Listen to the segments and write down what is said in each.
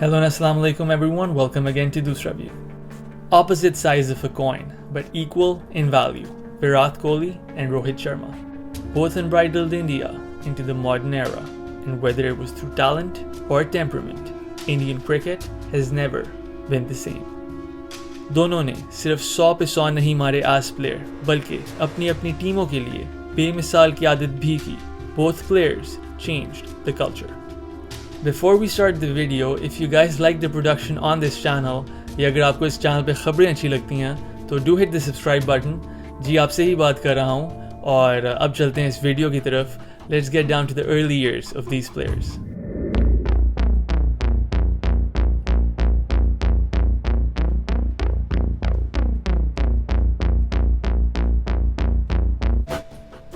Hello and assalamu alaikum everyone, welcome again to Dusra View. Opposite sides of a coin, but equal in value, Virat Kohli and Rohit Sharma. Both unbridled India into the modern era, and whether it was through talent or temperament, Indian cricket has never been the same. दोनों ने सिर्फ 100 पे 100 नहीं मारे as player, बल्कि अपनी अपनी टीमों के लिए बेमिसाल की आदत भी की. Both players changed the culture. Before we start the video, if you guys like the production on this channel या अगर आपको इस चैनल पे खबरें अच्छी लगती हैं तो do hit the subscribe button. जी आपसे ही बात कर रहा हूँ और अब चलते हैं इस वीडियो की तरफ. Let's get down to the early years of these players.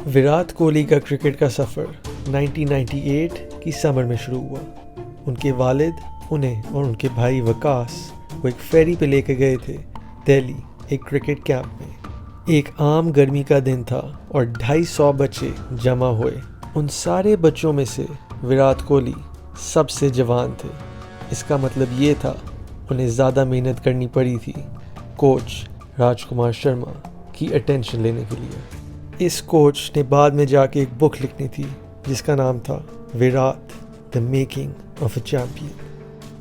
Virat Kohli का क्रिकेट का सफ़र 1998 की समर में शुरू हुआ. उनके वालिद उन्हें और उनके भाई वकास को एक फेरी पे लेके गए थे दिल्ली एक क्रिकेट कैंप में. एक आम गर्मी का दिन था और 250 बच्चे जमा हुए. उन सारे बच्चों में से विराट कोहली सबसे जवान थे. इसका मतलब ये था उन्हें ज़्यादा मेहनत करनी पड़ी थी कोच राजकुमार शर्मा की अटेंशन लेने के लिए. इस कोच ने बाद में जाके एक बुक लिखनी थी जिसका नाम था Virat the making of a champion.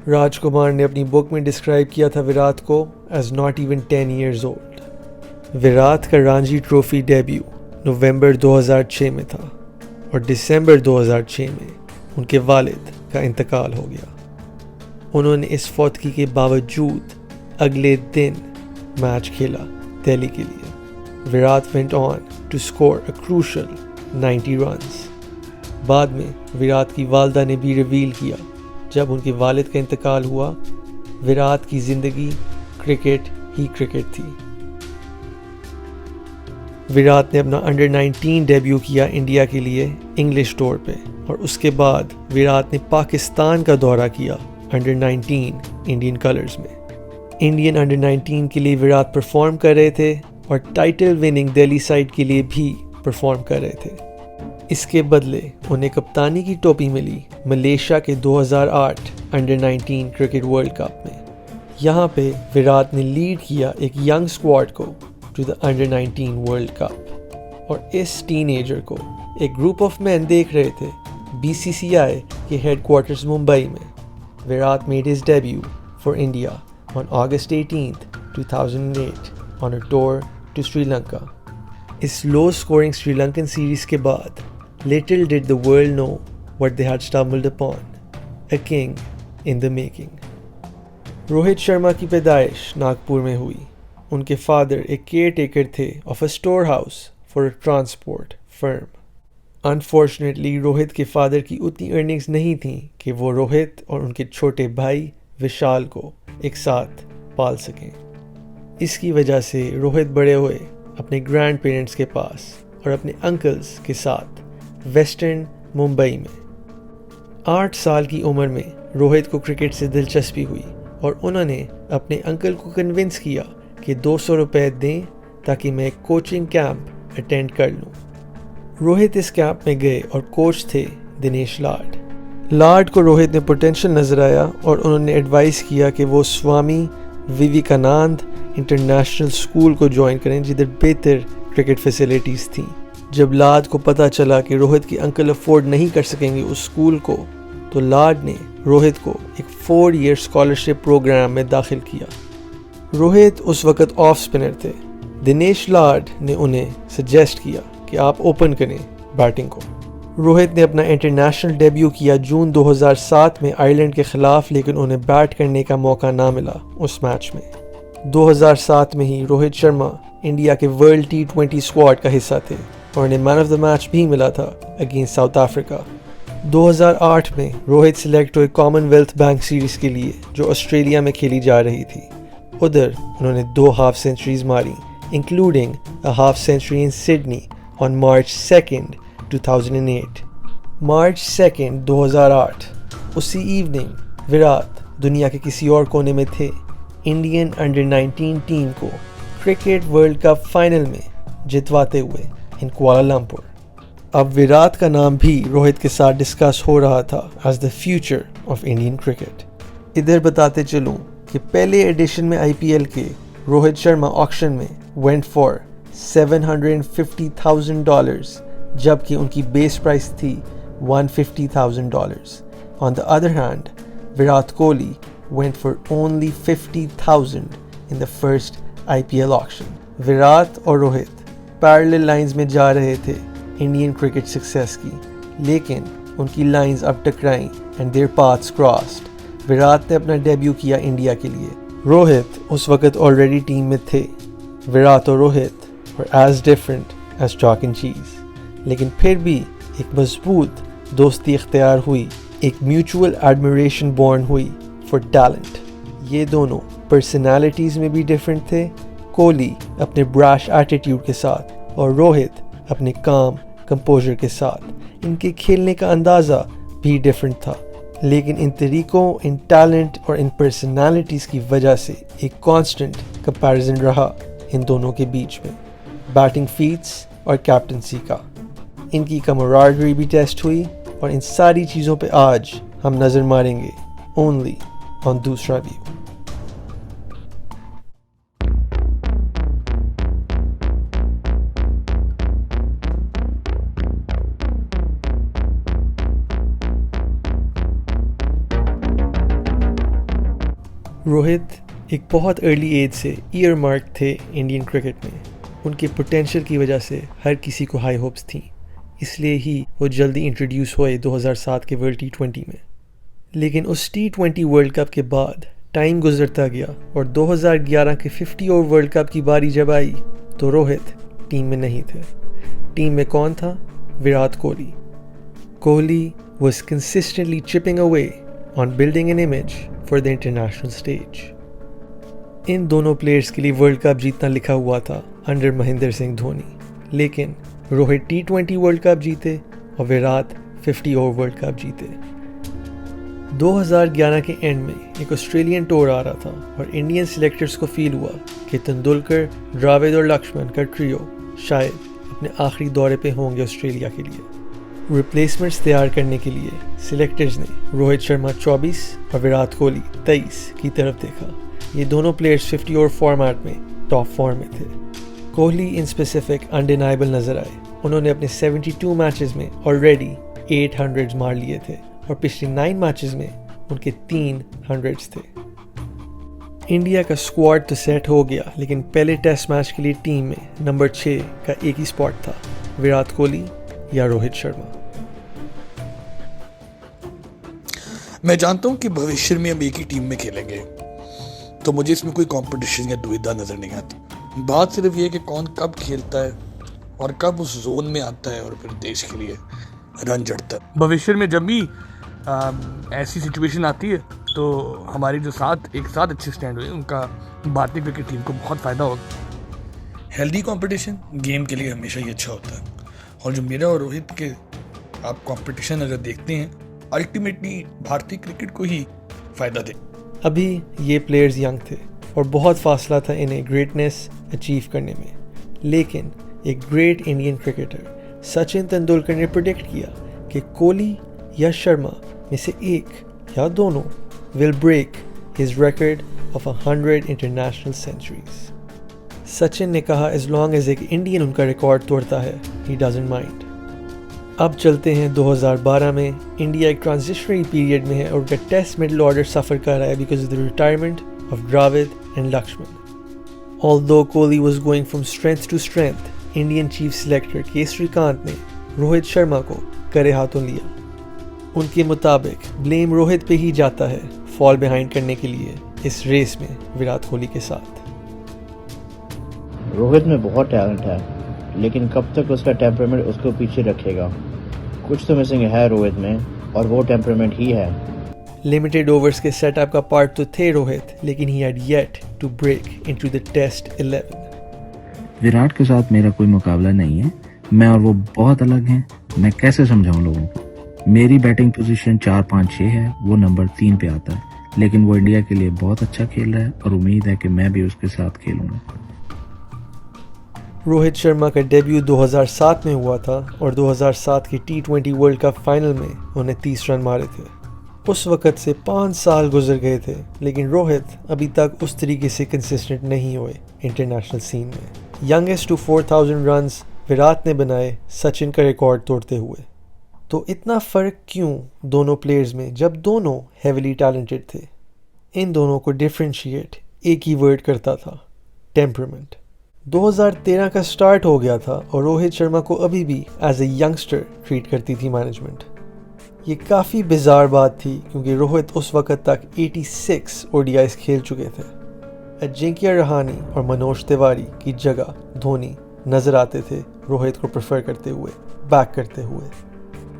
Rajkumar ने अपनी बुक में डिस्क्राइब किया था विराट को as not even 10 years old. Virat का रणजी ट्रॉफी डेब्यू नवंबर 2006 में था और दिसंबर 2006 में उनके वालिद का इंतकाल हो गया. उन्होंने इस फौतगी के बावजूद अगले दिन मैच खेला दिल्ली के लिए. Virat went on to score a crucial 90 runs. बाद में विराट की वालदा ने भी रिवील किया जब उनके वालिद का इंतकाल हुआ विराट की ज़िंदगी क्रिकेट ही क्रिकेट थी. विराट ने अपना अंडर 19 डेब्यू किया इंडिया के लिए इंग्लिश टूर पे और उसके बाद विराट ने पाकिस्तान का दौरा किया अंडर 19 इंडियन कलर्स में. इंडियन अंडर 19 के लिए विराट परफॉर्म कर रहे थे और टाइटल विनिंग दिल्ली साइड के लिए भी परफॉर्म कर रहे थे. इसके बदले उन्हें कप्तानी की टोपी मिली मलेशिया के 2008 अंडर 19 क्रिकेट वर्ल्ड कप में. यहाँ पे विराट ने लीड किया एक यंग स्क्वाड को to the under 19 world cup और इस टीनेजर को एक ग्रुप ऑफ मैन देख रहे थे BCCI के हेडक्वार्टर्स मुंबई में. Virat made his debut for India on August 18th, 2008 on a tour to Sri Lanka. इस लो स्कोरिंग श्रीलंकन सीरीज के बाद little did the world know what they had stumbled upon, a king in the making. Rohit Sharma की पैदाइश नागपुर में हुई. उनके father एक care taker थे of a store house for a transport firm. Unfortunately Rohit के फादर की उतनी अर्निंग्स नहीं थी कि वो रोहित और उनके छोटे भाई विशाल को एक साथ पाल सकें. इसकी वजह से रोहित बड़े हुए अपने ग्रैंड पेरेंट्स के पास और अपने अंकल्स के साथ वेस्टर्न मुंबई में. 8 साल की उम्र में रोहित को क्रिकेट से दिलचस्पी हुई और उन्होंने अपने अंकल को कन्विंस किया कि 200 रुपये दें ताकि मैं एक कोचिंग कैंप अटेंड कर लूं. रोहित इस कैंप में गए और कोच थे दिनेश लाड. लाड को रोहित में पोटेंशियल नजर आया और उन्होंने एडवाइस किया कि वो स्वामी विवेकानंद इंटरनेशनल स्कूल को ज्वाइन करें जिधर बेहतर क्रिकेट फैसिलिटीज़ थी. जब लाड को पता चला कि रोहित के अंकल अफोर्ड नहीं कर सकेंगे उस स्कूल को तो लाड ने रोहित को एक 4-year स्कॉलरशिप प्रोग्राम में दाखिल किया. रोहित उस वक्त ऑफ स्पिनर थे. दिनेश लाड ने उन्हें सजेस्ट किया कि आप ओपन करें बैटिंग को. रोहित ने अपना इंटरनेशनल डेब्यू किया जून 2007 में आयरलैंड के ख़िलाफ़, लेकिन उन्हें बैट करने का मौका ना मिला उस मैच में. 2007 में ही रोहित शर्मा इंडिया के वर्ल्ड T20 स्क्वाड का हिस्सा थे और उन्हें मैन ऑफ द मैच भी मिला था अगेंस्ट साउथ अफ्रीका. 2008 में रोहित सिलेक्ट हुए कॉमनवेल्थ बैंक सीरीज़ के लिए जो ऑस्ट्रेलिया में खेली जा रही थी. उधर उन्होंने 2 हाफ सेंचुरीज मारी including a half century in Sydney on March 2nd, 2008. March 2nd, 2008 उसी इवनिंग विराट दुनिया के किसी और कोने में थे इंडियन अंडर 19 टीम को क्रिकेट वर्ल्ड कप फाइनल में जितवाते हुए इन कुआलालंपुर. अब विराट का नाम भी रोहित के साथ डिस्कस हो रहा था as the future of Indian cricket. इधर बताते चलूं कि पहले एडिशन में IPL के रोहित शर्मा ऑक्शन में वेंट फॉर $750,000 जबकि उनकी बेस प्राइस थी $150,000. On the other hand, Virat Kohli went for only $50,000 in the first IPL auction. Virat और रोहित पैरेलल लाइंस में जा रहे थे इंडियन क्रिकेट सक्सेस की, लेकिन उनकी लाइंस अब टकराई and their paths crossed. Virat ने अपना डेब्यू किया इंडिया के लिए. रोहित उस वक्त ऑलरेडी टीम में थे. विराट और Rohit were as different as chalk and cheese, लेकिन फिर भी एक मजबूत दोस्ती इख्तियार हुई, एक म्यूचुअल एडमिरेशन बॉर्न हुई फॉर टैलेंट. ये दोनों पर्सनालिटीज़ में भी डिफरेंट थे, कोहली अपने ब्रैश एटीट्यूड के साथ और रोहित अपने काम कंपोजर के साथ. इनके खेलने का अंदाज़ा भी डिफरेंट था, लेकिन इन तरीक़ों, इन टैलेंट और इन पर्सनालिटीज़ की वजह से एक कांस्टेंट कंपैरिजन रहा इन दोनों के बीच में, बैटिंग फीट्स और कैप्टनसी का. इनकी कमराडरी भी टेस्ट हुई और इन सारी चीज़ों पे आज हम नज़र मारेंगे ओनली ऑन दूसरा व्यू. रोहित एक बहुत अर्ली एज से ईयर मार्क थे इंडियन क्रिकेट में. उनके पोटेंशियल की वजह से हर किसी को हाई होप्स थी, इसलिए ही वो जल्दी इंट्रोड्यूस हुए 2007 के वर्ल्ड T20 में. लेकिन उस T20 वर्ल्ड कप के बाद टाइम गुजरता गया और 2011 के 50 ओवर वर्ल्ड कप की बारी जब आई तो रोहित टीम में नहीं थे. टीम में कौन था? Virat Kohli. Kohli was consistently chipping away on building an image for the international stage. इन दोनों प्लेयर्स के लिए वर्ल्ड कप जीतना लिखा हुआ था अंडर महेंद्र सिंह धोनी, लेकिन रोहित T20 वर्ल्ड कप जीते और विराट 50 ओवर वर्ल्ड कप जीते. 2011 के एंड में एक ऑस्ट्रेलियन टूर आ रहा था और इंडियन सिलेक्टर्स को फील हुआ कि तेंदुलकर, द्रविड़ और लक्ष्मण का ट्रियो शायद अपने आखिरी दौरे पे होंगे ऑस्ट्रेलिया के लिए. रिप्लेसमेंट्स तैयार करने के लिए सिलेक्टर्स ने रोहित शर्मा 24 और विराट कोहली 23 की तरफ देखा. ये दोनों प्लेयर्स 50 ओवर फॉर्मेट में टॉप फॉर्म में थे. कोहली इन स्पेसिफिक अनडिनाइबल नजर आए. उन्होंने अपने 72 मैचेस में ऑलरेडी 800 मार लिए थे और पिछले 9 मैचेस में उनके 300 थे. इंडिया का स्क्वाड तो सेट हो गया, लेकिन पहले टेस्ट मैच के लिए टीम में नंबर 6 का एक ही स्पॉट था, विराट कोहली या रोहित शर्मा. मैं जानता हूं कि भविष्य में हम एक ही टीम में खेलेंगे, तो मुझे इसमें कोई कंपटीशन या दुविधा नजर नहीं आती. बात सिर्फ ये कि कौन कब खेलता है और कब उस जोन में आता है और फिर देश के लिए रन जड़ता है. भविष्य में जब भी ऐसी सिचुएशन आती है तो हमारी जो एक साथ अच्छे स्टैंड हुए उनका भारतीय क्रिकेट टीम को बहुत फ़ायदा होगा. हेल्दी कंपटीशन गेम के लिए हमेशा ही अच्छा होता है, और जो मेरा और रोहित के आप कंपटीशन अगर देखते हैं अल्टीमेटली भारतीय क्रिकेट को ही फ़ायदा दे. अभी ये प्लेयर्स यंग थे और बहुत फासला था इन्हें ग्रेटनेस अचीव करने में, लेकिन एक great Indian cricketer Sachin Tendulkar ने प्रेडिक्ट किया कि कोहली या शर्मा में से एक या दोनों will break his record of 100 international centuries. Sachin ने कहा एज लॉन्ग एज एक इंडियन उनका रिकॉर्ड तोड़ता है ही डजंट माइंड. अब चलते हैं 2012 में. इंडिया एक ट्रांजिशनरी पीरियड में है और उनका टेस्ट मिडिल ऑर्डर सफ़र कर रहा है because of the retirement of Dravid and Laxman. Although Kohli was going from strength to strength, Indian chief selector K Srikkanth ने रोहित शर्मा को करे हाथों लिया. उनके मुताबिक ब्लेम रोहित पे ही जाता है फॉल बिहाइंड करने के लिए इस रेस में विराट कोहली के साथ. रोहित में बहुत टैलेंट है, लेकिन कब तक उसका टेम्परामेंट उसको पीछे रखेगा. कुछ तो मिसिंग है रोहित में, और वो टेम्परामेंट ही है. लिमिटेड ओवर्स के सेटअप का पार्ट तो थे रोहित, लेकिन he had yet to break into the test 11. Virat के साथ मेरा कोई मुकाबला नहीं है. मैं और वो बहुत अलग हैं. मैं कैसे समझाऊं लोगों को. मेरी बैटिंग पोजीशन 4, 5, 6 है, वो नंबर 3 पे आता है, लेकिन वो इंडिया के लिए बहुत अच्छा खेल रहा है और उम्मीद है कि मैं भी उसके साथ खेलूंगा. रोहित शर्मा का डेब्यू 2007 में हुआ था और 2007 की T20 वर्ल्ड कप फाइनल में उन्हें 30 रन मारे थे. उस वक़्त से 5 साल गुजर गए थे, लेकिन रोहित अभी तक उस तरीके से कंसिस्टेंट नहीं हुए इंटरनेशनल सीन में। यंगेस्ट टू 4000 रन्स विराट ने बनाए सचिन का रिकॉर्ड तोड़ते हुए। तो इतना फ़र्क क्यों दोनों प्लेयर्स में जब दोनों हेविली टैलेंटेड थे? इन दोनों को डिफ्रेंशिएट एक ही वर्ड करता था, टेम्परामेंट। 2013 का स्टार्ट हो गया था और रोहित शर्मा को अभी भी एज ए यंगस्टर ट्रीट करती थी मैनेजमेंट। ये काफ़ी बिजार बात थी क्योंकि रोहित उस वक़्त तक 86 ODIs खेल चुके थे। अजिंक्य रहाणे और मनोज तिवारी की जगह धोनी नज़र आते थे रोहित को प्रेफर करते हुए, बैक करते हुए।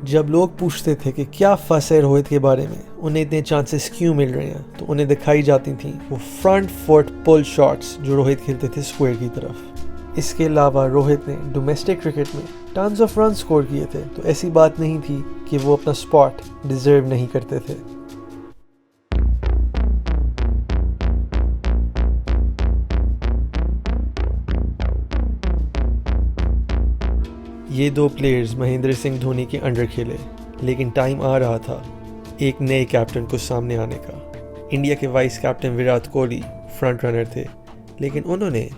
जब लोग पूछते थे कि क्या फंस है रोहित के बारे में, उन्हें इतने चांसेस क्यों मिल रहे हैं, तो उन्हें दिखाई जाती थी वो फ्रंट फुट पुल शॉट्स जो रोहित खेलते थे स्क्वायर की तरफ। इसके अलावा रोहित ने डोमेस्टिक क्रिकेट में टन्स ऑफ रन स्कोर किए थे, तो ऐसी बात नहीं थी कि वो अपना स्पॉट डिजर्व नहीं करते थे। ये दो प्लेयर्स महेंद्र सिंह धोनी के अंडर खेले, लेकिन टाइम आ रहा था एक नए कैप्टन को सामने आने का। इंडिया के vice captain Virat Kohli front runner थे, लेकिन उन्होंने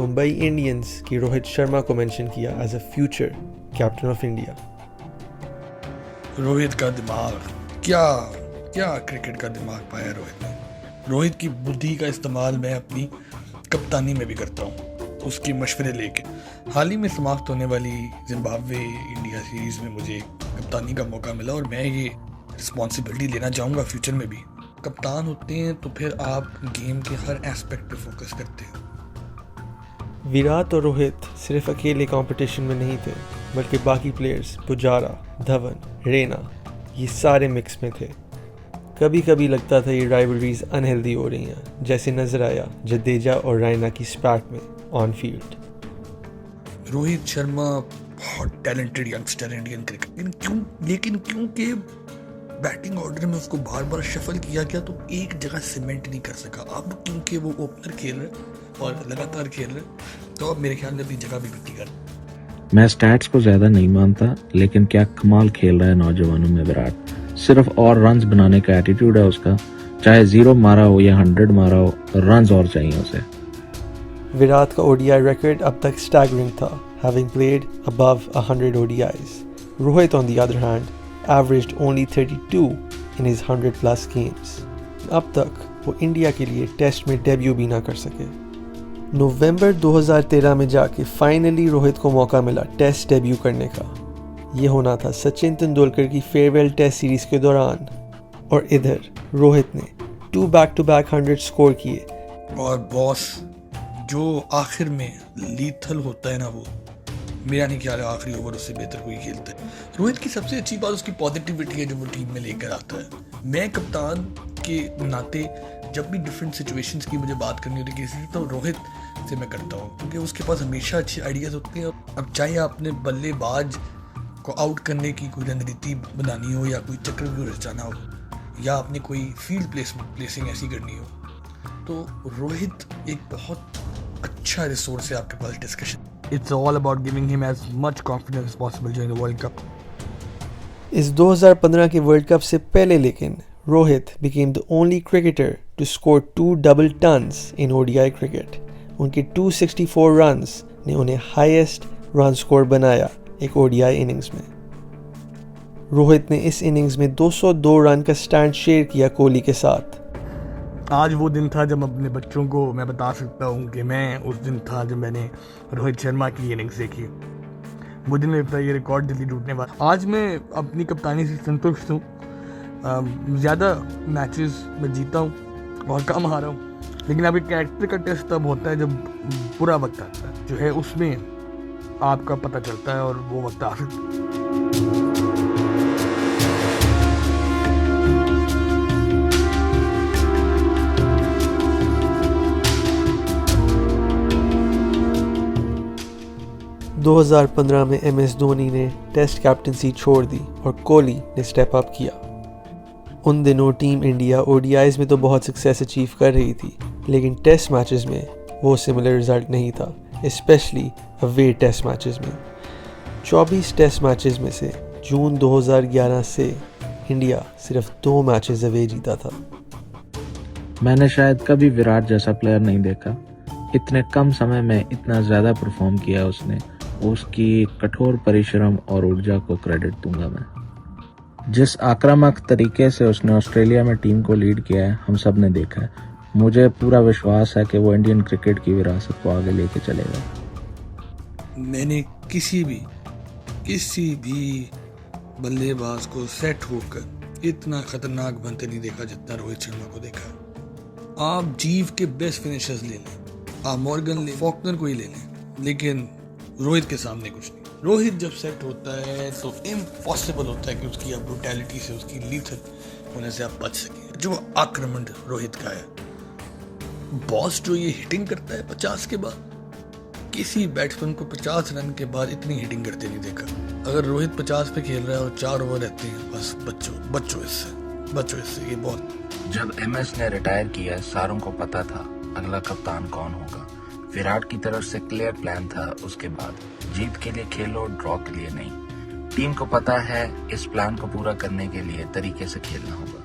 मुंबई इंडियंस की रोहित शर्मा को मेंशन किया as a future captain of India. Rohit का दिमाग, क्या क्या क्रिकेट का दिमाग पाया रोहित ने। रोहित की बुद्धि का इस्तेमाल मैं अपनी कप्तानी में भी करता हूँ, उसके मशवरे लेके। हाल ही में समाप्त होने वाली जिम्बाब्वे इंडिया सीरीज़ में मुझे कप्तानी का मौका मिला और मैं ये रिस्पॉन्सिबिलिटी लेना चाहूँगा फ्यूचर में भी। कप्तान होते हैं तो फिर आप गेम के हर एस्पेक्ट पे फोकस करते हैं। विराट और रोहित सिर्फ अकेले कंपटीशन में नहीं थे, बल्कि बाकी प्लेयर्स पुजारा, धवन, रैना, ये सारे मिक्स में थे। कभी कभी लगता था ये राइवलरीज अनहेल्दी हो रही हैं, जैसे नजर आया जडेजा और रैना की स्पैट में ऑन फील्ड। रोहित शर्मा बहुत टैलेंटेड यंगस्टर इंडियन क्रिकेट, लेकिन क्योंकि बैटिंग ऑर्डर में उसको बार बार शफल किया गया तो एक जगह सीमेंट नहीं कर सका। अब क्योंकि वो ओपनर खेल रहे और लगातार खेल रहे, तो अब मेरे ख्याल में अपनी जगह भी बिकती कर। मैं स्टैट्स को ज्यादा नहीं मानता, लेकिन क्या कमाल खेल रहा है नौजवानों में विराट। सिर्फ और रन्स बनाने का एटीट्यूड है उसका, चाहे 0 मारा हो या 100 मारा हो, रन्स और चाहिए उसे। विराट का ODI रिकॉर्ड अब तक स्टैगरिंग था, having played above 100 ODIs. Rohit, on the other hand, averaged only 32 in his 100+ games. अब तक वो इंडिया के लिए टेस्ट में डेब्यू भी ना कर सके। नवंबर 2013 में जाके फाइनली रोहित को मौका मिला टेस्ट डेब्यू करने का। ये होना था सचिन तेंदुलकर की फेयरवेल टेस्ट सीरीज के दौरान, और इधर रोहित ने 2 बैक-to-back 100 स्कोर किए। और बॉस, जो आखिर में लीथल होता है ना, वो मेरा नहीं ख्याल है आखिरी ओवर उससे बेहतर कोई खेलता है। रोहित की सबसे अच्छी बात उसकी पॉजिटिविटी है जो वो टीम में लेकर आता है। मैं कप्तान के नाते जब भी डिफरेंट सिचुएशंस की मुझे बात करनी होती है किसी से, तो रोहित से मैं करता हूँ, क्योंकि उसके पास हमेशा अच्छे आइडियाज़ होते हैं। अब चाहे आपने बल्लेबाज को आउट करने की कोई रणनीति बनानी हो, या कोई चक्रव्यूह रचाना हो, या आपने कोई फील्ड प्लेसिंग ऐसी करनी हो, तो रोहित एक बहुत अच्छा रिसोर्स है आपके पास discussion. It's all about giving him as much confidence as possible during the World Cup. इस 2015 के वर्ल्ड कप से पहले लेकिन Rohit became the only cricketer to score 2 double tons in ODI cricket. उनके 264 रन्स ने उन्हें हाईएस्ट रन स्कोर बनाया एक ODI इनिंग्स में। रोहित ने इस इनिंग्स में 202 रन का स्टैंड शेयर किया कोहली के साथ। आज वो दिन था जब अपने बच्चों को मैं बता सकता हूँ कि मैं उस दिन था जब मैंने रोहित शर्मा की इनिंग्स देखी। वो दिन लगता है ये रिकॉर्ड जल्दी टूटने वाला। आज मैं अपनी कप्तानी से संतुष्ट हूँ। ज़्यादा मैचेस में जीता हूँ और कम हारा हूँ, लेकिन अभी कैरेक्टर का टेस्ट तब होता है जब बुरा वक्त आता है, जो है उसमें आपका पता चलता है, और वो वक्त आ सकता है। 2015 में MS धोनी ने टेस्ट कैप्टनसी छोड़ दी और कोहली ने स्टेप अप किया। उन दिनों टीम इंडिया ODIs में तो बहुत सक्सेस अचीव कर रही थी, लेकिन टेस्ट मैचेस में वो सिमिलर रिजल्ट नहीं था, स्पेशली अवे टेस्ट मैचेस में। 24 टेस्ट मैचेस में से जून 2011 से इंडिया सिर्फ 2 मैचेस अवे जीता था। मैंने शायद कभी विराट जैसा प्लेयर नहीं देखा। इतने कम समय में इतना ज़्यादा परफॉर्म किया उसने। उसकी कठोर परिश्रम और ऊर्जा को क्रेडिट दूंगा मैं। जिस आक्रामक तरीके से उसने ऑस्ट्रेलिया में टीम को लीड किया है हम सब ने देखा है। मुझे पूरा विश्वास है कि वो इंडियन क्रिकेट की विरासत को आगे लेके चलेगा। मैंने किसी भी बल्लेबाज को सेट होकर इतना खतरनाक बनते नहीं देखा जितना रोहित शर्मा को देखा। आप जीव के बेस्ट फिनिशर्स ले लें, आप मॉर्गन ले, फॉकनर को ही ले लें, लेकिन रोहित के सामने कुछ नहीं। रोहित जब सेट होता है तो इम्पॉसिबल होता है कि उसकी आप ब्रूटैलिटी से, उसकी लीथल होने से आप बच सकें। जो आक्रमण रोहित का है, बॉस जो ये हिटिंग करता है 50 के बाद, किसी बैट्समैन को 50 रन के बाद इतनी हिटिंग करते नहीं देखा। अगर रोहित 50 पे खेल रहा है और 4 ओवर रहते हैं, बस बच्चों इससे ये बहुत। जब MS ने रिटायर किया सारों को पता था अगला कप्तान कौन होगा। विराट की तरफ से क्लियर प्लान था उसके बाद, जीत के लिए खेलो, ड्रॉ के लिए नहीं। टीम को पता है इस प्लान को पूरा करने के लिए तरीके से खेलना होगा।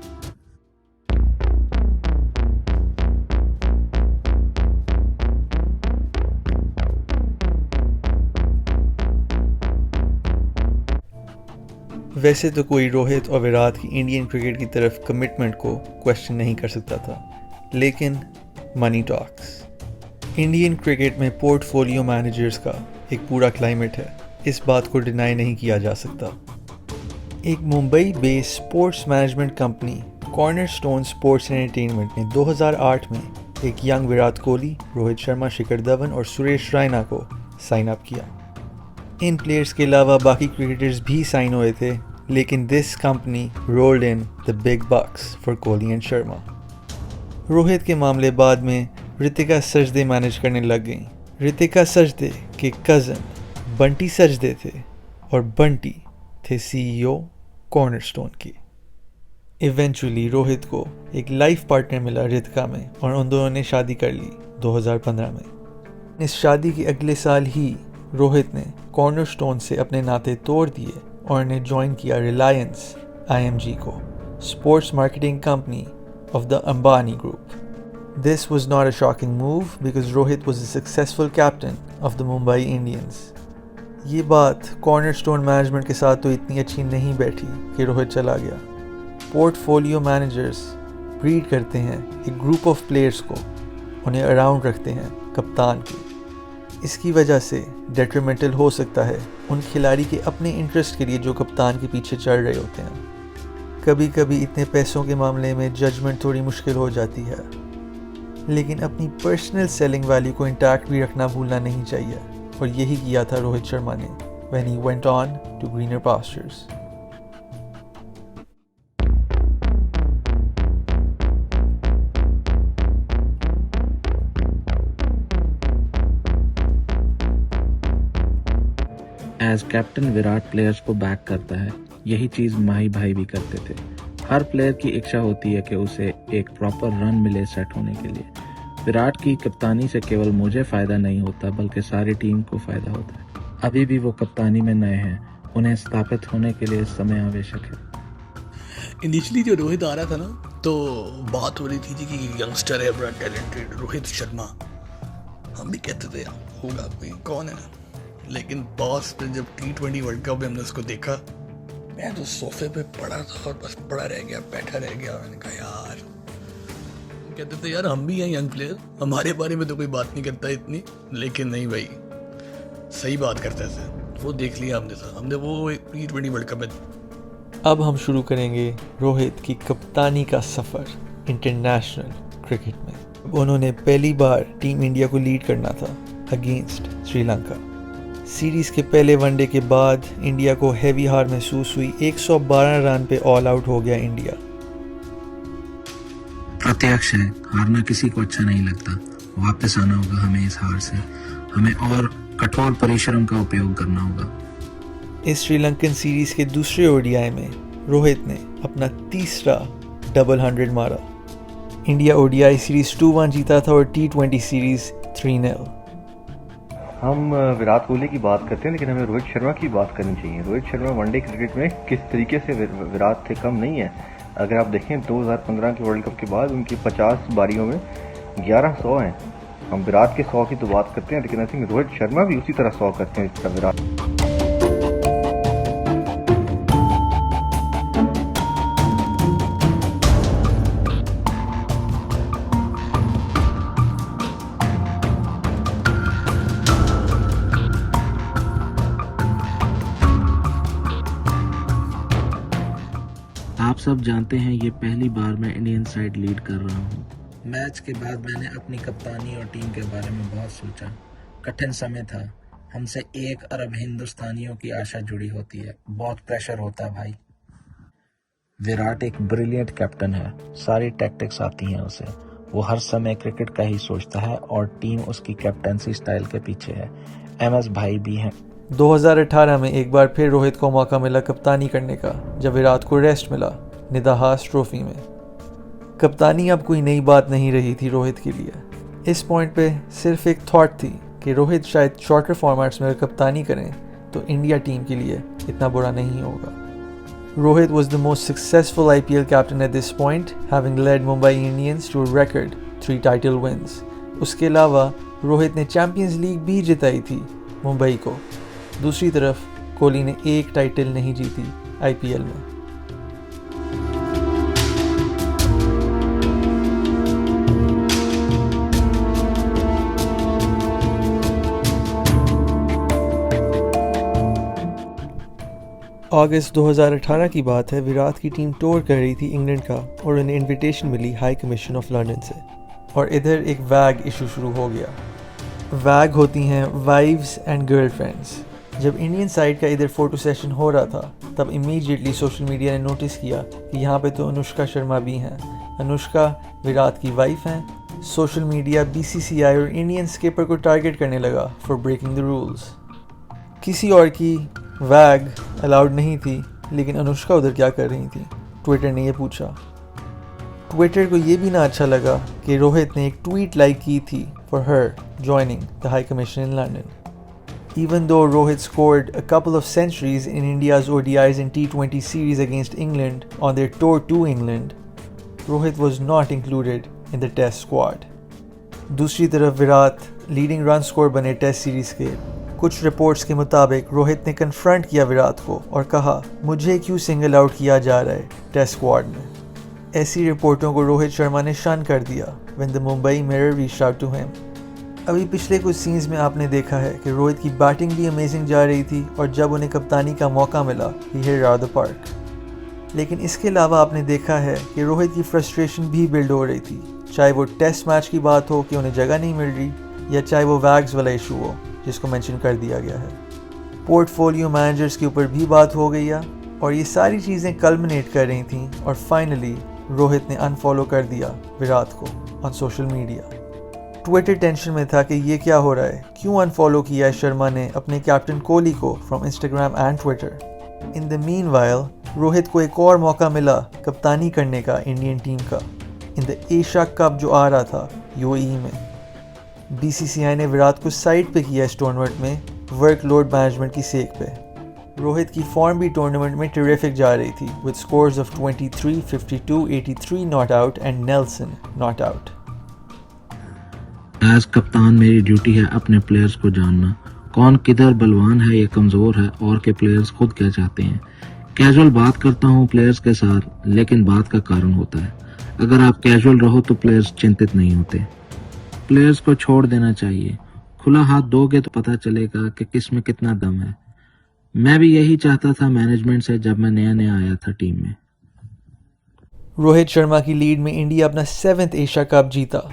वैसे तो कोई रोहित और विराट की इंडियन क्रिकेट की तरफ कमिटमेंट को क्वेश्चन नहीं कर सकता था, लेकिन मनी टॉक्स। इंडियन क्रिकेट में पोर्टफोलियो मैनेजर्स का एक पूरा क्लाइमेट है, इस बात को डिनाई नहीं किया जा सकता। एक Mumbai based sports management company cornerstone sports entertainment ने 2008 में एक यंग विराट कोहली, रोहित शर्मा, शिखर धवन और सुरेश रैना को साइन अप किया। इन प्लेयर्स के अलावा बाकी क्रिकेटर्स भी साइन हुए थे, लेकिन this company rolled in the big bucks for Kohli and Sharma. Rohit के मामले बाद में रितिका सजदे मैनेज करने लग गई। रितिका सजदे के कज़न बंटी सजदे थे और बंटी थे CEO कॉर्नरस्टोन के। इवेंचुअली रोहित को एक लाइफ पार्टनर मिला रितिका में और उन दोनों ने शादी कर ली 2015 में। इस शादी के अगले साल ही रोहित ने कॉर्नरस्टोन से अपने नाते तोड़ दिए और ने ज्वाइन किया रिलायंस IMG को, sports marketing company of the Ambani Group. This was not a shocking move because Rohit was a successful captain of the Mumbai Indians. ये बात कॉर्नरस्टोन मैनेजमेंट के साथ तो इतनी अच्छी नहीं बैठी कि रोहित चला गया। पोर्टफोलियो मैनेजर्स ब्रीड करते हैं एक ग्रुप ऑफ प्लेयर्स को, उन्हें अराउंड रखते हैं कप्तान के। इसकी वजह से डेट्रीमेंटल हो सकता है उन खिलाड़ी के अपने इंटरेस्ट के लिए जो कप्तान के पीछे चल रहे होते हैं। कभी कभी इतने पैसों के मामले में जजमेंट थोड़ी मुश्किल हो जाती है, लेकिन अपनी पर्सनल सेलिंग वैल्यू को इंटैक्ट भी रखना भूलना नहीं चाहिए, और यही किया था रोहित शर्मा ने when he went on to greener pastures. As captain Virat players को बैक करता है, यही चीज माही भाई भी करते थे। हर प्लेयर की इच्छा होती है कि उसे एक प्रॉपर रन मिले सेट होने के लिए। विराट की कप्तानी से केवल मुझे फायदा नहीं होता बल्कि सारी टीम को फायदा होता है। अभी भी वो कप्तानी में नए हैं, उन्हें स्थापित होने के लिए समय आवश्यक है। इनिशियली जो रोहित आ रहा था ना, तो बात हो रही थी कि यंगस्टर है, बड़ा टैलेंटेड रोहित शर्मा। हम भी कहते थे होगा कोई, कौन है, लेकिन बॉस ने जब T20 वर्ल्ड कप में हमने उसको देखा, मैं तो सोफे पे पड़ा था और बस पड़ा रह गया, बैठा रह गया। मैंने कहा यार, कहते थे यार हम भी हैं यंग प्लेयर, हमारे बारे में तो कोई बात नहीं करता इतनी, लेकिन नहीं भाई, सही बात करते थे। वो देख लिया हमने वो T20 वर्ल्ड कप में। अब हम शुरू करेंगे रोहित की कप्तानी का सफ़र इंटरनेशनल क्रिकेट में। उन्होंने पहली बार टीम इंडिया को लीड करना था अगेंस्ट श्रीलंका। सीरीज़ के पहले वनडे के बाद इंडिया को हैवी हार महसूस हुई। 112 रन पे ऑल आउट हो गया इंडिया। प्रत्यक्ष है, हारना किसी को अच्छा नहीं लगता। वापस आना होगा हमें इस हार से, हमें और कठोर परिश्रम का उपयोग करना होगा। इस श्रीलंकन सीरीज़ के दूसरे ODI में रोहित ने अपना तीसरा डबल 100 मारा। इंडिया ODI सीरीज़ 2-1 जीता था और T20 सीरीज़ 3-0। हम विराट कोहली की बात करते हैं, लेकिन हमें रोहित शर्मा की बात करनी चाहिए। रोहित शर्मा वनडे क्रिकेट में किस तरीके से विराट से कम नहीं है। अगर आप देखें 2015 के वर्ल्ड कप के बाद उनकी 50 बारियों में 11 100 हैं। हम विराट के 100 की तो बात करते हैं, लेकिन आई थिंक रोहित शर्मा भी उसी तरह 100 करते हैं जिस तरह विराट। आप सब जानते हैं ये पहली बार मैं इंडियन साइड लीड कर रहा हूँ। मैच के बाद मैंने अपनी कप्तानी और टीम के बारे में बहुत सोचा। कठिन समय था। हमसे 1 अरब हिंदुस्तानियों की आशा जुड़ी होती है। बहुत प्रेशर होता है भाई। विराट एक ब्रिलियंट कैप्टन है। सारी टैक्टिक्स आती हैं उसे। वो हर समय क्रिकेट का ही सोचता है और टीम उसकी कैप्टनसी स्टाइल के पीछे है। MS भाई भी हैं। 2018 में एक बार फिर रोहित को मौका मिला कप्तानी करने का, जब विराट को रेस्ट मिला निदाहास ट्रॉफी में। कप्तानी अब कोई नई बात नहीं रही थी रोहित के लिए। इस पॉइंट पे सिर्फ एक थॉट थी कि रोहित शायद शॉर्टर फॉर्मेट्स में कप्तानी करें तो इंडिया टीम के लिए इतना बुरा नहीं होगा। Rohit was the most successful IPL captain at this point, having led Mumbai Indians to a record 3 title wins. उसके अलावा रोहित ने चैंपियंस लीग भी जिताई थी मुंबई को। दूसरी तरफ कोहली ने 1 टाइटल नहीं जीती IPL में। अगस्त 2018 की बात है। विराट की टीम टूर कर रही थी इंग्लैंड का और उन्हें इनविटेशन मिली हाई कमीशन ऑफ लंदन से, और इधर एक वैग इशू शुरू हो गया। वैग होती हैं वाइव्स एंड गर्लफ्रेंड्स। जब इंडियन साइड का इधर फ़ोटो सेशन हो रहा था तब इमीडिएटली सोशल मीडिया ने नोटिस किया कि यहाँ पे तो अनुष्का शर्मा भी हैं। अनुष्का विराट की वाइफ हैं। सोशल मीडिया BCCI और इंडियन स्किपर को टारगेट करने लगा फॉर ब्रेकिंग द रूल्स। किसी और की वैग अलाउड नहीं थी, लेकिन अनुष्का उधर क्या कर रही थी? ट्विटर ने ये पूछा। ट्विटर को ये भी ना अच्छा लगा कि रोहित ने एक ट्वीट लाइक की थी for her joining the High Commission in London. Even though Rohit scored a couple of centuries in India's ODIs and T20 series against England on their tour to England, Rohit was not included in the test squad. दूसरी तरफ Virat leading run score बने test series के। कुछ reports के मुताबिक रोहित ने confront किया विराट को और कहा, मुझे क्यों सिंगल आउट किया जा रहा है टेस्ट स्क्वाड में। ऐसी रिपोर्टों को रोहित शर्मा ने शन कर दिया when the Mumbai Mirror reached out to him. अभी पिछले कुछ सीन्स में आपने देखा है कि रोहित की बैटिंग भी अमेजिंग जा रही थी और जब उन्हें कप्तानी का मौका मिला ही हिट आउट द पार्क। लेकिन इसके अलावा आपने देखा है कि रोहित की फ्रस्ट्रेशन भी बिल्ड हो रही थी, चाहे वो टेस्ट मैच की बात हो कि उन्हें जगह नहीं मिल रही, या चाहे वो वैग्स वाला इशू हो जिसको मेंशन कर दिया गया है। पोर्टफोलियो मैनेजर्स के ऊपर भी बात हो गई है और ये सारी चीज़ें कल्मिनेट कर रही थीं और फाइनली रोहित ने अनफॉलो कर दिया विराट को on social media. Twitter tension में था कि ये क्या हो रहा है, क्यों अनफॉलो किया है शर्मा ने अपने कैप्टन कोहली को from Instagram and Twitter. In the meanwhile Rohit को एक और मौका मिला कप्तानी करने का इंडियन टीम का इन द एशिया कप जो आ रहा था UAE में। BCCI ने विराट को साइड पे किया इस टूर्नामेंट में वर्कलोड मैनेजमेंट की सेक पे। रोहित की फॉर्म भी टूर्नामेंट में टेरिफिक जा रही थी with scores of 23, 52, 83 not out and Nelson not out. As कप्तान मेरी ड्यूटी है अपने प्लेयर्स को जानना, कौन किधर बलवान है या कमज़ोर है और के प्लेयर्स खुद क्या चाहते हैं। कैजुअल बात करता हूँ प्लेयर्स के साथ, लेकिन बात का कारण होता है। अगर आप कैजुअल रहो तो प्लेयर्स चिंतित नहीं होते। प्लेयर्स को छोड़ देना चाहिए। खुला हाथ दोगे तो पता चलेगा कि किस में कितना दम है। मैं भी यही चाहता था मैनेजमेंट से जब मैं नया नया आया था टीम में। रोहित शर्मा की लीड में इंडिया अपना 7th एशिया कप जीता।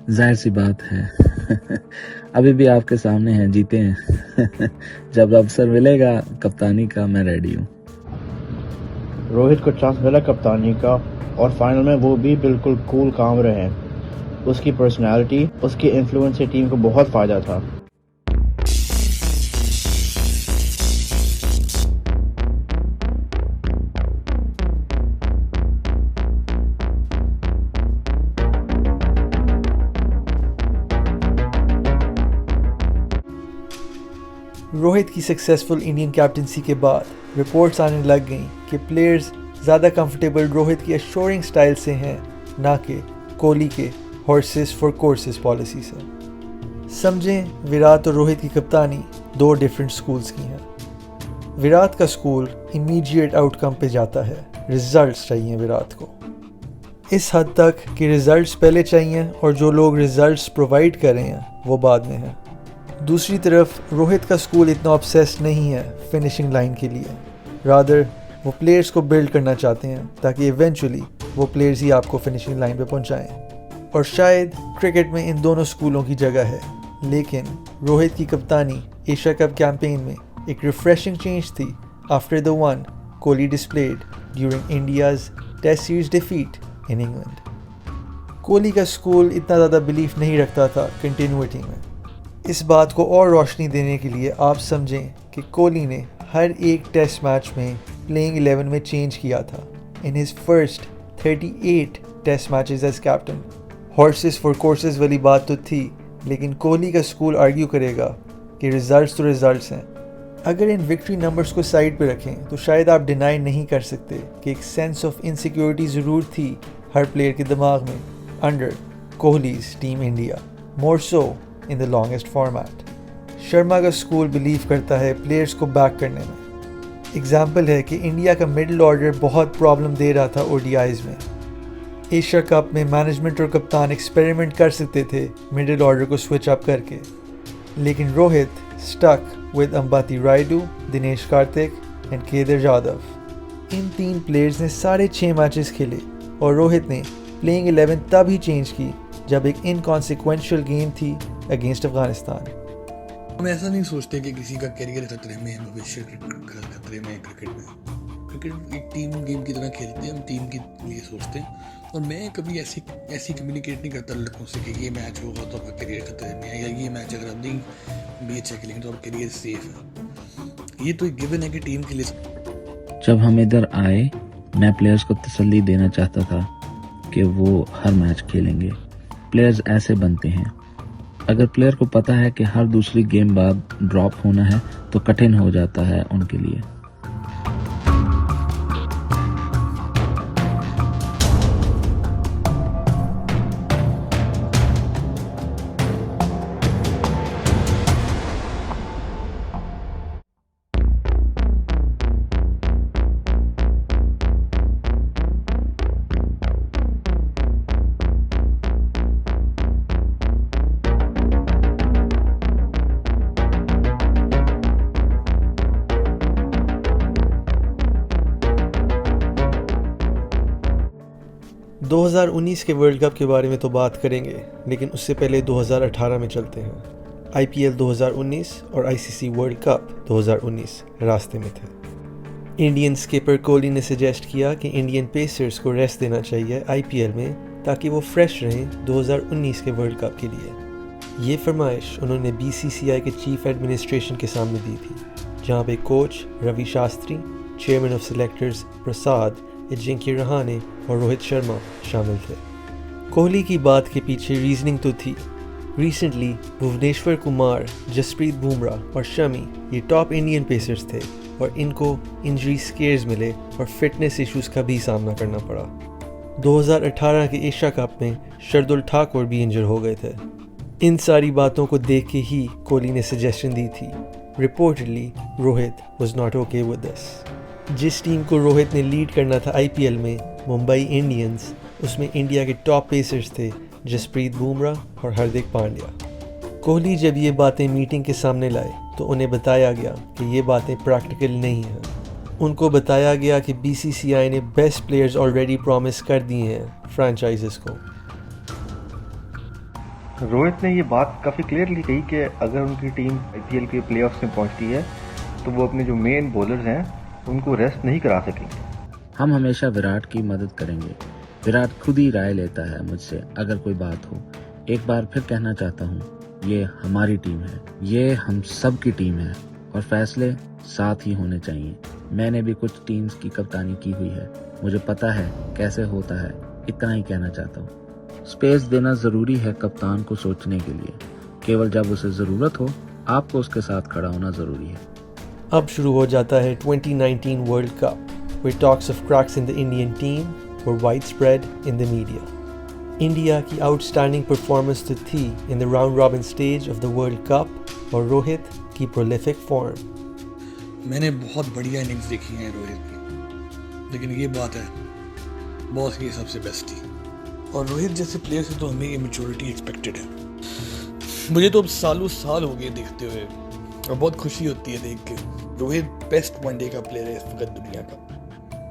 जाहिर सी बात है अभी भी आपके सामने हैं, जीते हैं जब अवसर मिलेगा कप्तानी का मैं रेडी हूँ। रोहित को चांस मिला कप्तानी का और फाइनल में वो भी बिल्कुल कूल काम रहे। उसकी पर्सनालिटी, उसकी इन्फ्लुएंस से टीम को बहुत फ़ायदा था। रोहित की सक्सेसफुल इंडियन कैप्टनसी के बाद रिपोर्ट्स आने लग गईं कि प्लेयर्स ज़्यादा कंफर्टेबल रोहित की एश्योरिंग स्टाइल से हैं, ना कि कोहली के हॉर्सेस फॉर कोर्सेस पॉलिसी से। समझें, विराट और रोहित की कप्तानी दो डिफरेंट स्कूल्स की हैं। विराट का स्कूल इमीडिएट आउटकम पे जाता है, रिजल्ट्स चाहिए विराट को, इस हद तक कि रिजल्ट्स पहले चाहिए और जो लोग रिजल्ट्स प्रोवाइड कर रहे हैं वो बाद में हैं। दूसरी तरफ रोहित का स्कूल इतना ऑब्सेस्ड नहीं है फिनिशिंग लाइन के लिए, रादर वो प्लेयर्स को बिल्ड करना चाहते हैं ताकि इवेंचुअली वो प्लेयर्स ही आपको फिनिशिंग लाइन पे पहुंचाएं। और शायद क्रिकेट में इन दोनों स्कूलों की जगह है, लेकिन रोहित की कप्तानी एशिया कप कैंपेन में एक रिफ्रेशिंग चेंज थी after the one Kohli displayed during India's test series defeat in England. Kohli का स्कूल इतना ज़्यादा बिलीफ नहीं रखता था कंटिन्यूटी में। इस बात को और रोशनी देने के लिए आप समझें कि कोहली ने हर एक टेस्ट मैच में प्लेइंग 11 में चेंज किया था in his first 38 test matches as captain. Horses for courses वाली बात तो थी, लेकिन कोहली का स्कूल आर्ग्यू करेगा कि रिजल्ट्स तो रिजल्ट्स हैं। अगर इन विक्ट्री नंबर्स को साइड पे रखें तो शायद आप डिनाई नहीं कर सकते कि एक सेंस ऑफ इनसिक्योरिटी ज़रूर थी हर प्लेयर के दिमाग में under Kohli's team India, more so in the longest format. Sharma का स्कूल बिलीव करता है प्लेयर्स को बैक करने में। एग्जाम्पल है कि इंडिया का मिडिल ऑर्डर बहुत प्रॉब्लम दे रहा था ओडीआईज में। एशिया कप में मैनेजमेंट और कप्तान एक्सपेरिमेंट कर सकते थे मिडिल ऑर्डर को स्विच अप करके, लेकिन Rohit stuck with Ambati Rayudu, Dinesh Karthik and Kedar Jadhav. इन 3 प्लेयर्स ने सारे 6 मैचेस खेले और रोहित ने प्लेइंग 11 तब ही चेंज की जब एक इनकॉन्सिक्वेंशियल गेम थी अगेंस्ट अफगानिस्तान। हम ऐसा नहीं सोचते कि किसी का करियर खतरे में है, भविष्य खतरे में है क्रिकेट में। क्रिकेट एक टीम गेम की तरह खेलते हैं, हम टीम के लिए सोचते हैं। और मैं कभी ऐसी कम्युनिकेट नहीं करता लड़कों से कि ये मैच होगा तो आपका करियर खतरे में है, या ये मैच अगर आप नहीं भी अच्छा खेलेंगे तो आपका करियर सेफ है। ये तो एक गिवन है कि टीम के लिए। जब हम इधर आए, मैं प्लेयर्स को तसल्ली देना चाहता था कि वो हर मैच खेलेंगे। प्लेयर्स ऐसे बनते हैं। अगर प्लेयर को पता है कि हर दूसरी गेम बाद ड्रॉप होना है तो कठिन हो जाता है उनके लिए। – 2019 के वर्ल्ड कप के बारे में तो बात करेंगे, लेकिन उससे पहले 2018 में चलते हैं। आईपीएल 2019 और आईसीसी वर्ल्ड कप 2019 रास्ते में थे। इंडियन स्किपर कोहली ने सजेस्ट किया कि इंडियन पेसर्स को रेस्ट देना चाहिए आईपीएल में ताकि वो फ्रेश रहें 2019 के वर्ल्ड कप के लिए। ये फरमाइश उन्होंने बीसीसीआई के चीफ एडमिनिस्ट्रेशन के सामने दी थी, जहाँ पे coach Ravi Shastri, chairman of selectors Prasad, Ajinkya Rahane और रोहित शर्मा शामिल थे। कोहली की बात के पीछे रीजनिंग तो थी। रिसेंटली भुवनेश्वर कुमार, जसप्रीत बुमराह और शमी ये टॉप इंडियन पेसर्स थे और इनको इंजरी स्केयर्स मिले और फिटनेस इश्यूज का भी सामना करना पड़ा। 2018 के एशिया कप में शार्दुल ठाकुर भी इंजर हो गए थे। इन सारी बातों को देख के ही कोहली ने सजेशन दी थी। Reportedly Rohit was not okay with this. जिस टीम को रोहित ने लीड करना था आईपीएल में, मुंबई इंडियंस, उसमें इंडिया के टॉप पेसर्स थे जसप्रीत बुमराह और हार्दिक पांड्या। कोहली जब ये बातें मीटिंग के सामने लाए तो उन्हें बताया गया कि ये बातें प्रैक्टिकल नहीं हैं। उनको बताया गया कि बीसीसीआई ने बेस्ट प्लेयर्स ऑलरेडी प्रॉमिस कर दिए हैं फ्रेंचाइजेस को। रोहित ने ये बात काफ़ी क्लियरली कही कि अगर उनकी टीम आईपीएल के प्लेऑफ्स में पहुंचती है तो वो अपने जो मेन बॉलर्स हैं उनको रेस्ट नहीं करा सकेंगे। हम हमेशा विराट की मदद करेंगे। विराट खुद ही राय लेता है मुझसे अगर कोई बात हो। एक बार फिर कहना चाहता हूँ, ये हमारी टीम है, ये हम सब की टीम है और फैसले साथ ही होने चाहिए। मैंने भी कुछ टीम्स की कप्तानी की हुई है, मुझे पता है कैसे होता है। इतना ही कहना चाहता हूँ। स्पेस देना ज़रूरी है कप्तान को सोचने के लिए। केवल जब उसे ज़रूरत हो आपको उसके साथ खड़ा होना ज़रूरी है। अब शुरू हो जाता है 2019 world cup, where talks of cracks in the Indian team were widespread in the media. India की आउटस्टैंडिंग परफॉर्मेंस तो थी in the round robin stage of the world cup और रोहित की प्रोलिफिक फॉर्म। मैंने बहुत बढ़िया इनिंग्स देखी हैं रोहित की, लेकिन ये बात है बॉस की सबसे बेस्ट थी, और रोहित जैसे प्लेयर से तो हमें ये मैच्योरिटी एक्सपेक्टेड है। मुझे तो अब सालों साल हो गए देखते हुए, और बहुत खुशी होती है देख के। रोहित बेस्ट वनडे का प्लेयर है इस वक्त दुनिया का,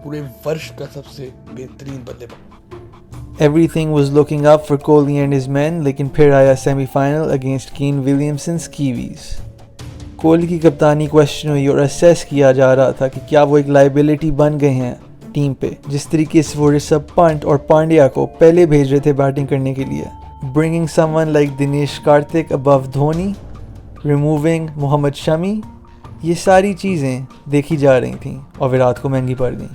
पूरे वर्ष का सबसे बेहतरीन बल्लेबाज। Everything was looking up for Kohli and his men, लेकिन फिर आया सेमीफाइनल अगेंस्ट केन विलियमसन्स कीवीज। कोहली की कप्तानी क्वेश्चन हुई और असेस किया जा रहा था कि क्या वो एक लाइबिलिटी बन गए हैं टीम पे, जिस तरीके से वो ऋषभ पंत और पांड्या को पहले भेज रहे थे बैटिंग करने के लिए। Bringing someone like Dinesh Karthik above Dhoni, removing Mohammed Shami, ये सारी चीज़ें देखी जा रही थीं और विराट को महंगी पड़ गई।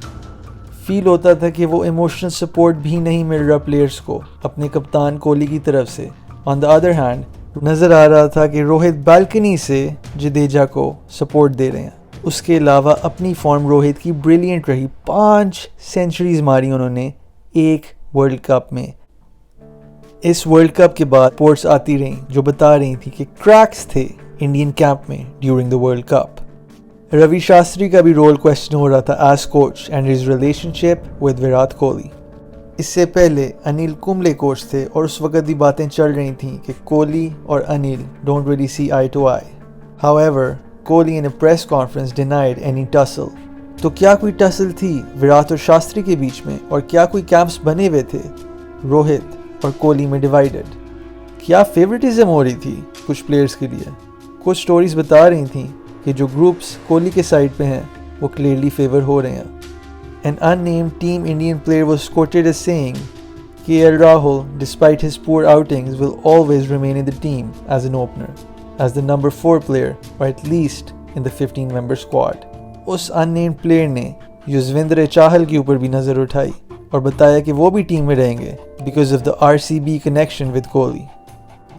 फील होता था कि वो इमोशनल सपोर्ट भी नहीं मिल रहा प्लेयर्स को अपने कप्तान कोहली की तरफ से। ऑन द अदर हैंड नज़र आ रहा था कि रोहित बालकनी से जडेजा को सपोर्ट दे रहे हैं। उसके अलावा अपनी फॉर्म रोहित की ब्रिलियंट रही, 5 सेंचुरीज मारी उन्होंने एक वर्ल्ड कप में। इस वर्ल्ड कप के बाद रिपोर्ट्स आती रहीं जो बता रही थी कि क्रैक्स थे इंडियन कैंप में during the world cup. Ravi Shastri का भी रोल क्वेश्चन हो रहा था as coach and his relationship with Virat Kohli. इससे पहले अनिल कुंबले कोच थे और उस वक्त भी बातें चल रही थीं कि कोहली और Anil don't really see eye to eye. However, Kohli in a press conference denied any tussle. तो क्या कोई टसल थी विराट और शास्त्री के बीच में, और क्या कोई कैंप्स बने हुए थे रोहित और कोहली में डिवाइडेड? क्या फेवरेटिज्म हो रही थी कुछ प्लेयर्स के लिए? कुछ स्टोरीज बता रही थी कि जो ग्रुप्स कोहली के साइड पे हैं वो क्लियरली फेवर हो रहे हैं। An unnamed team Indian player was quoted as saying, KL Rahul, despite his poor outings, will always remain in the team as an opener, as the number 4 player, or at least in the 15-member squad. उस unnamed player ने युजवेंद्र चाहल के ऊपर भी नज़र उठाई और बताया कि वो भी टीम में रहेंगे because of the RCB connection with Kohli.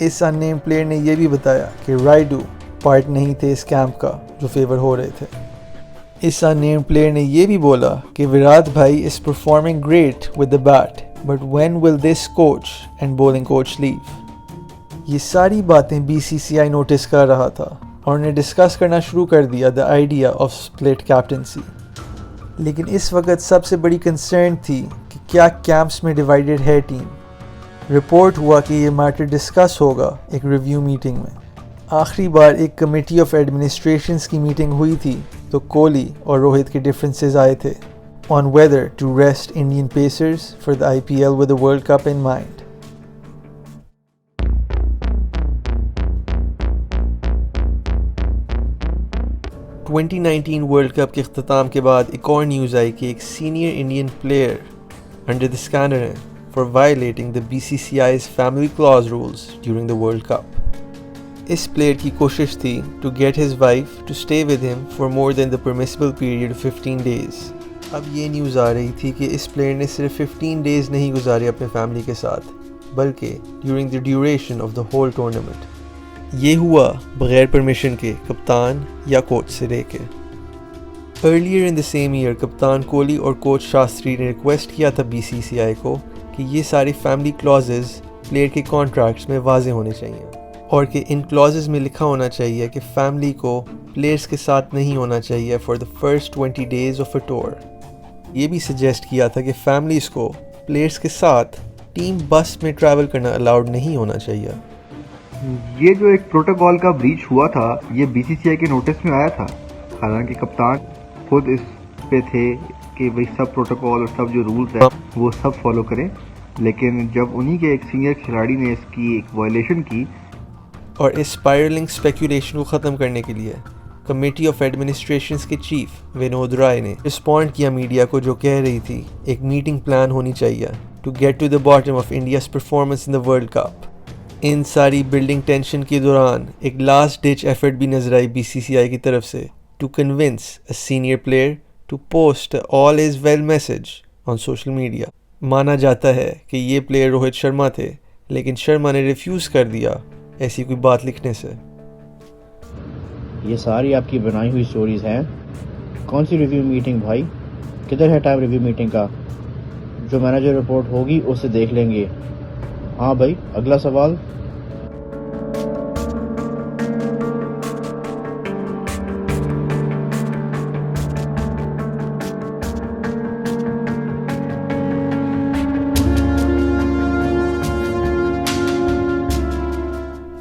इस unnamed player ने ये भी बताया कि राइडू पार्ट नहीं थे इस कैंप का जो फेवर हो रहे थे। इस अननेम्ड प्लेयर ने यह भी बोला कि विराट भाई is performing great with the bat, but when will this coach and bowling coach leave? ये सारी बातें BCCI नोटिस कर रहा था और उन्हें डिस्कस करना शुरू कर दिया the idea of split captaincy. लेकिन इस वक्त सबसे बड़ी कंसर्न थी कि क्या कैंप्स में डिवाइडेड है टीम। रिपोर्ट हुआ कि ये मैटर डिस्कस होगा एक रिव्यू मीटिंग में। आखिरी बार एक कमेटी ऑफ एडमिनिस्ट्रेशंस की मीटिंग हुई थी तो कोहली और रोहित के डिफरेंसेस आए थे on whether to rest Indian pacers for the IPL with the world cup in mind. World cup के अख्ताम के बाद एक और न्यूज़ आई कि एक senior Indian player under the scanner है for violating the BCCI's family clause rules during the world cup. इस प्लेयर की कोशिश थी to get his wife to stay with him for more than the permissible period 15 days. अब ये news आ रही थी कि इस प्लेयर ने सिर्फ 15 डेज नहीं गुजारे अपने फैमिली के साथ, बल्कि during the duration of the whole tournament. ये हुआ बगैर परमिशन के कप्तान या कोच से लेके। Earlier in the same year कप्तान कोहली और कोच शास्त्री ने रिक्वेस्ट किया था BCCI को कि ये सारी फैमिली क्लॉजेज प्लेयर के कॉन्ट्रैक्ट्स में वाज़ेह होने चाहिए और कि इन क्लॉजेस में लिखा होना चाहिए कि फैमिली को प्लेयर्स के साथ नहीं होना चाहिए for the first 20 days of a tour. ये भी सजेस्ट किया था कि फैमिलीज़ को प्लेयर्स के साथ टीम बस में ट्रैवल करना अलाउड नहीं होना चाहिए। ये जो एक प्रोटोकॉल का ब्रीच हुआ था ये BCCI के नोटिस में आया था। हालांकि कप्तान खुद इस पे थे कि भाई सब प्रोटोकॉल और सब जो रूल्स हैं वो सब फॉलो करें, लेकिन जब उन्हीं के एक सीनियर खिलाड़ी ने इसकी एक वायलेशन की और इस स्पायरलिंग स्पेकुलेशन को ख़त्म करने के लिए कमेटी ऑफ एडमिनिस्ट्रेशंस के चीफ विनोद राय ने रिस्पॉन्ड किया मीडिया को, जो कह रही थी एक मीटिंग प्लान होनी चाहिए to get to the bottom of India's performance in the world cup. इन सारी बिल्डिंग टेंशन के दौरान एक लास्ट डिच एफर्ट भी नजर आई BCCI की तरफ से to convince a senior player to post all is well message on social media. माना जाता है कि ये प्लेयर रोहित शर्मा थे, लेकिन शर्मा ने रिफ्यूज़ कर दिया ऐसी कोई बात लिखने से। ये सारी आपकी बनाई हुई स्टोरीज हैं। कौन सी रिव्यू मीटिंग भाई? किधर है टाइम रिव्यू मीटिंग का? जो मैनेजर रिपोर्ट होगी उससे देख लेंगे। हाँ भाई, अगला सवाल।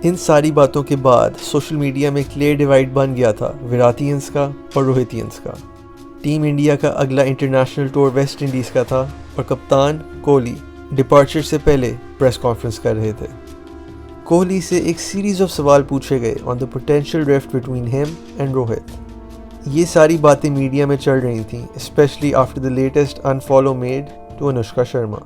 इन सारी बातों के बाद सोशल मीडिया में क्लियर डिवाइड बन गया था विराटियंस का और रोहितियंस का। टीम इंडिया का अगला इंटरनेशनल टूर वेस्ट इंडीज़ का था और कप्तान कोहली डिपार्चर से पहले प्रेस कॉन्फ्रेंस कर रहे थे। कोहली से एक सीरीज ऑफ सवाल पूछे गए on the potential drift between him and Rohit. ये सारी बातें मीडिया में चल रही थीं, especially after the latest unfollow made to Anushka Sharma.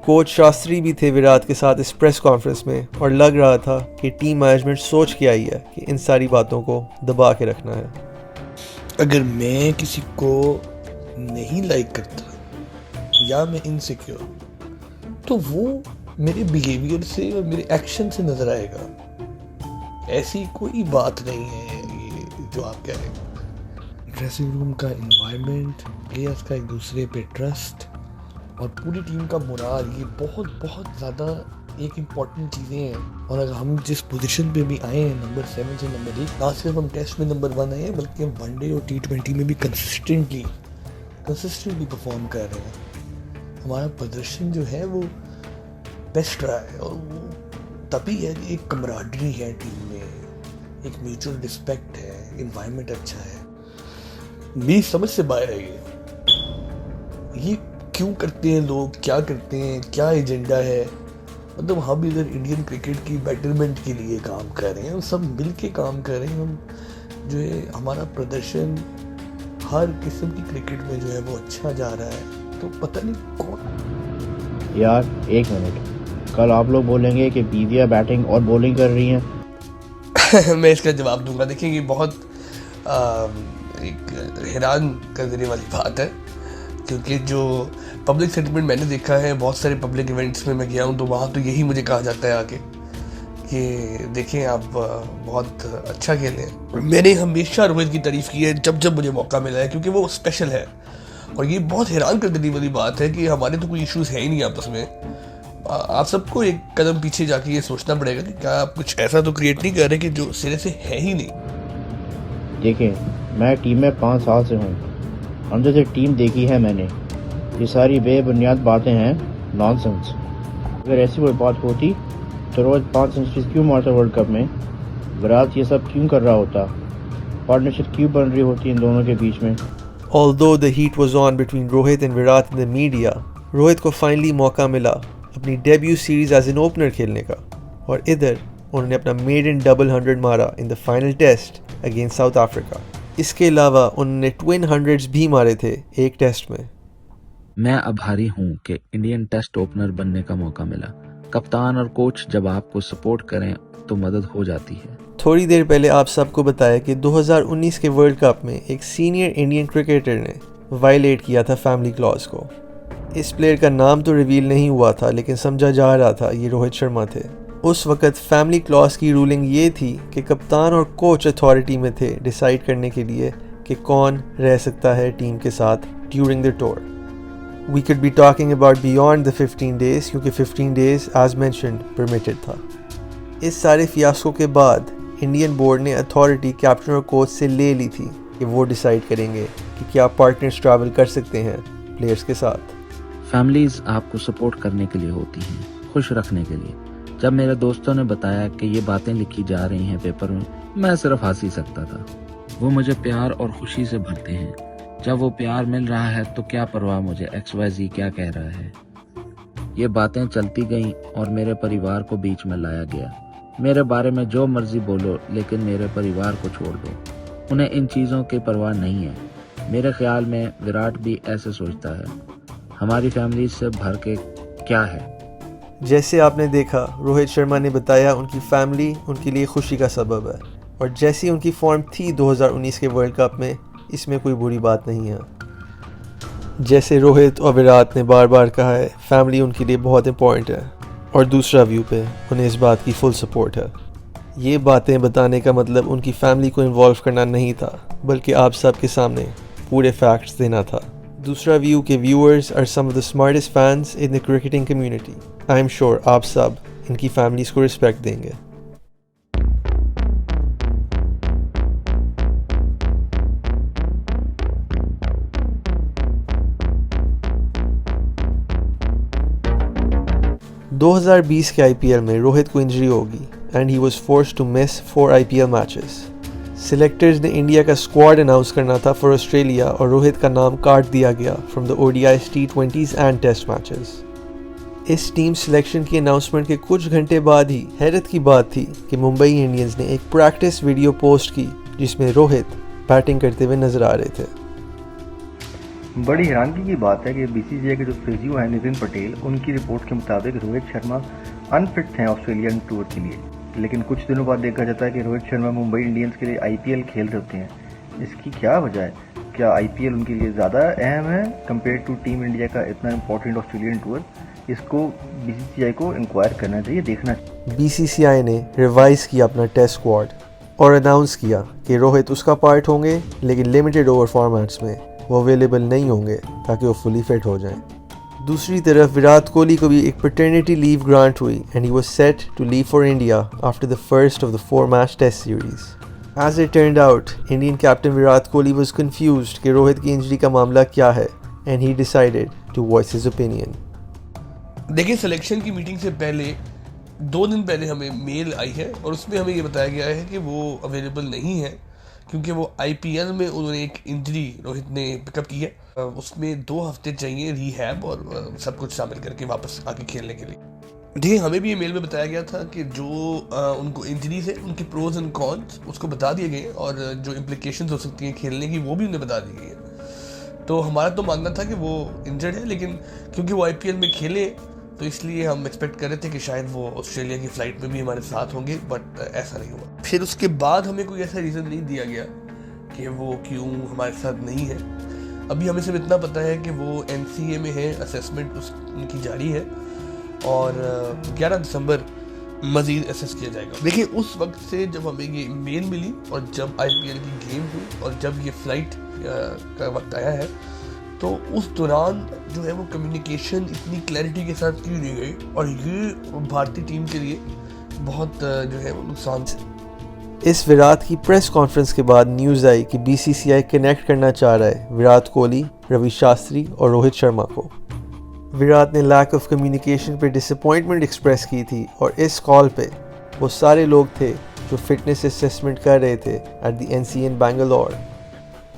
Coach Shastri भी थे विराट के साथ इस प्रेस कॉन्फ्रेंस में और लग रहा था कि टीम मैनेजमेंट सोच के आई है कि इन सारी बातों को दबा के रखना है। अगर मैं किसी को नहीं लाइक करता या मैं इनसिक्योर, तो वो मेरे बिहेवियर से और मेरे एक्शन से नजर आएगा। ऐसी कोई बात नहीं है ये जो आप कह रहे हैं। ड्रेसिंग रूम का एनवायरनमेंट, प्लेयर्स का एक दूसरे पे ट्रस्ट और पूरी टीम का मोराल, ये बहुत बहुत ज़्यादा एक इम्पॉर्टेंट चीज़ें हैं। और अगर हम जिस पोजीशन पे भी आए हैं नंबर 7 से नंबर 1, ना सिर्फ हम टेस्ट में नंबर 1 आए हैं बल्कि हम वनडे और T20 में भी कंसिस्टेंटली परफॉर्म कर रहे हैं। हमारा प्रदर्शन जो है वो बेस्ट रहा है और वो तभी है कि एक कमराडरी है टीम में, एक म्यूचुअल रिस्पेक्ट है, इन्वायरमेंट अच्छा है। मेरी समझ से बाहर है ये क्यों करते हैं लोग, क्या करते हैं, क्या एजेंडा है। मतलब हम इधर इंडियन क्रिकेट की बेटरमेंट के लिए काम कर रहे हैं, हम सब मिल के काम कर रहे हैं। हम जो है हमारा प्रदर्शन हर किस्म की क्रिकेट में जो है वो अच्छा जा रहा है, तो पता नहीं कौन। यार एक मिनट, कल आप लोग बोलेंगे कि बीविया बैटिंग और बॉलिंग कर रही हैं। मैं इसका जवाब दूंगा। देखिए ये बहुत एक हैरान कर देने वाली बात है, क्योंकि जो पब्लिक सेंटिमेंट मैंने देखा है बहुत सारे पब्लिक इवेंट्स में मैं गया हूँ, तो वहाँ तो यही मुझे कहा जाता है आके कि देखें आप बहुत अच्छा खेले हैं। मैंने हमेशा रोहित की तारीफ़ की है जब जब मुझे मौका मिला है, क्योंकि वो स्पेशल है। और ये बहुत हैरान कर देने वाली बात है कि हमारे तो कोई इश्यूज़ है ही नहीं आपस में। आप सबको एक कदम पीछे जाके ये सोचना पड़ेगा कि क्या आप कुछ ऐसा तो क्रिएट नहीं कर रहे कि जो सिरे से है ही नहीं। देखिए, मैं टीम में 5 साल से हूँ, अंदर से टीम देखी है मैंने। ये सारी बेबुनियाद बातें हैं, नॉनसेंस। अगर ऐसी कोई बात होती तो रोज 5 सेंचुरीज क्यों मारता वर्ल्ड कप में? विराट ये सब क्यों कर रहा होता? पार्टनरशिप क्यों बन रही होती इन दोनों के बीच में? Although the heat was on between Rohit and Virat in the media, Rohit को फाइनली मौका मिला अपनी debut series as an opener खेलने का, और इधर उन्होंने अपना मेडन डबल 100 मारा in the final test against South Africa. इसके अलावा उन्होंने ट्विन 100s भी मारे थे एक टेस्ट में। मैं आभारी हूँ कि इंडियन टेस्ट ओपनर बनने का मौका मिला। कप्तान और कोच जब आपको सपोर्ट करें तो मदद हो जाती है। थोड़ी देर पहले आप सबको बताया कि 2019 के वर्ल्ड कप में एक सीनियर इंडियन क्रिकेटर ने वायलेट किया था फैमिली क्लॉज को। इस प्लेयर का नाम तो रिवील नहीं हुआ था, लेकिन समझा जा रहा था ये रोहित शर्मा थे। उस वक़्त फैमिली क्लॉज की रूलिंग ये थी कि कप्तान और कोच अथॉरिटी में थे डिसाइड करने के लिए कि कौन रह सकता है टीम के साथ during the tour. We could be talking about beyond the 15 days, क्योंकि 15 days as mentioned permitted था। इस सारे फियास्को के बाद इंडियन बोर्ड ने अथॉरिटी कैप्टन और कोच से ले ली थी कि वो डिसाइड करेंगे कि क्या पार्टनर्स ट्रैवल कर सकते हैं प्लेयर्स के साथ। फैमिलीज आपको सपोर्ट करने के लिए होती हैं, खुश रखने के लिए। जब मेरे दोस्तों ने बताया कि ये बातें लिखी जा रही हैं पेपर में, मैं सिर्फ हंस ही सकता था। वो मुझे प्यार और खुशी से भरते हैं। जब वो प्यार मिल रहा है तो क्या परवाह मुझे XYZ क्या कह रहा है। ये बातें चलती गईं और मेरे परिवार को बीच में लाया गया। मेरे बारे में जो मर्जी बोलो, लेकिन मेरे परिवार को छोड़ दो। उन्हें इन चीज़ों की परवाह नहीं है। मेरे ख्याल में विराट भी ऐसे सोचता है। हमारी फैमिली से भर के क्या है। जैसे आपने देखा, रोहित शर्मा ने बताया उनकी फैमिली उनके लिए खुशी का सबब है, और जैसी उनकी फॉर्म थी 2019 के वर्ल्ड कप में, इसमें कोई बुरी बात नहीं है। जैसे रोहित और विराट ने बार बार कहा है, फैमिली उनके लिए बहुत इंपॉर्टेंट है, और दूसरा व्यू पे उन्हें इस बात की फुल सपोर्ट है। ये बातें बताने का मतलब उनकी फैमिली को इन्वॉल्व करना नहीं था, बल्कि आप सब के सामने पूरे फैक्ट्स देना था। दूसरा व्यू के viewers are some of the smartest fans in the cricketing community. I am sure आप सब इनकी फैमिलीज को रिस्पेक्ट देंगे। – 2020 के IPL में रोहित को इंजरी होगी and he was forced to miss 4 IPL matches. Selectors ने इंडिया का स्क्वाड अनाउंस करना था फॉर ऑस्ट्रेलिया और रोहित का नाम काट दिया गया from the ODIs, T20s and test matches. इस टीम सिलेक्शन की अनाउंसमेंट के कुछ घंटे बाद ही हैरत की बात थी कि मुंबई इंडियंस ने एक प्रैक्टिस वीडियो पोस्ट की जिसमें रोहित बैटिंग करते हुए नजर आ रहे थे। बड़ी हैरानगी की बात है कि BCCI के जो फिजियो हैं नितिन पटेल, उनकी रिपोर्ट के मुताबिक रोहित शर्मा अनफिट हैं ऑस्ट्रेलियन टूर के लिए। लेकिन कुछ दिनों बाद देखा जाता है कि रोहित शर्मा मुंबई इंडियंस के लिए IPL खेल रहे होते हैं। इसकी क्या वजह है? क्या IPL उनके लिए ज़्यादा अहम है कंपेयर टू टीम इंडिया का इतना इंपॉर्टेंट ऑस्ट्रेलियन टूर? इसको BCCI को इंक्वायर करना चाहिए, देखना चाहिए। BCCI ने रिवाइज किया अपना टेस्ट स्क्वाड और अनाउंस किया कि रोहित उसका पार्ट होंगे, लेकिन लिमिटेड ओवर फॉर्मेट्स में वो अवेलेबल नहीं होंगे ताकि वो फुली फिट हो जाएं। दूसरी तरफ विराट कोहली को भी एक पैटर्निटी लीव ग्रांट हुई and he was set to leave for India after the first of the 4 match test series. As it turned out, Indian captain Virat Kohli was confused कि रोहित की इंजरी का मामला क्या है and he decided to voice his opinion. देखिए, selection की meeting से पहले 2 दिन पहले हमें मेल आई है और उसमें हमें ये बताया गया है कि वो अवेलेबल नहीं है क्योंकि वो IPL में उन्होंने एक इंजरी रोहित ने पिकअप की है। उसमें 2 हफ्ते चाहिए रिहैब और सब कुछ शामिल करके वापस आके खेलने के लिए। देखिए, हमें भी ये मेल में बताया गया था कि जो उनको इंजरीज है उनके प्रोज एंड कॉन्स उसको बता दिए गए और जो इम्प्लिकेशंस हो सकती हैं खेलने की वो भी उन्हें बता दी गई है। तो हमारा तो मानना था कि वो इंजर्ड है, लेकिन क्योंकि वो IPL में खेले तो इसलिए हम एक्सपेक्ट कर रहे थे कि शायद वो ऑस्ट्रेलिया की फ़्लाइट में भी हमारे साथ होंगे, बट ऐसा नहीं हुआ। फिर उसके बाद हमें कोई ऐसा रीज़न नहीं दिया गया कि वो क्यों हमारे साथ नहीं है। अभी हमें सिर्फ इतना पता है कि वो NCA में है, असेसमेंट उनकी जारी है और 11 दिसंबर मज़ीद असेस किया जाएगा। देखिए, उस वक्त से जब हमें ये मेल मिली और जब IPL की गेम हुई और जब ये फ़्लाइट का वक्त आया है, तो उस दौरान जो है वो कम्युनिकेशन इतनी क्लैरिटी के साथ की नहीं गई और ये भारतीय टीम के लिए बहुत जो है वो नुकसान। इस विराट की प्रेस कॉन्फ्रेंस के बाद न्यूज़ आई कि BCCI कनेक्ट करना चाह रहा है विराट कोहली, रवि शास्त्री और रोहित शर्मा को। विराट ने लैक ऑफ कम्युनिकेशन पे डिसअपॉइंटमेंट एक्सप्रेस की थी और इस कॉल पे वो सारे लोग थे जो फिटनेस असेसमेंट कर रहे थे at the NCA in Bangalore.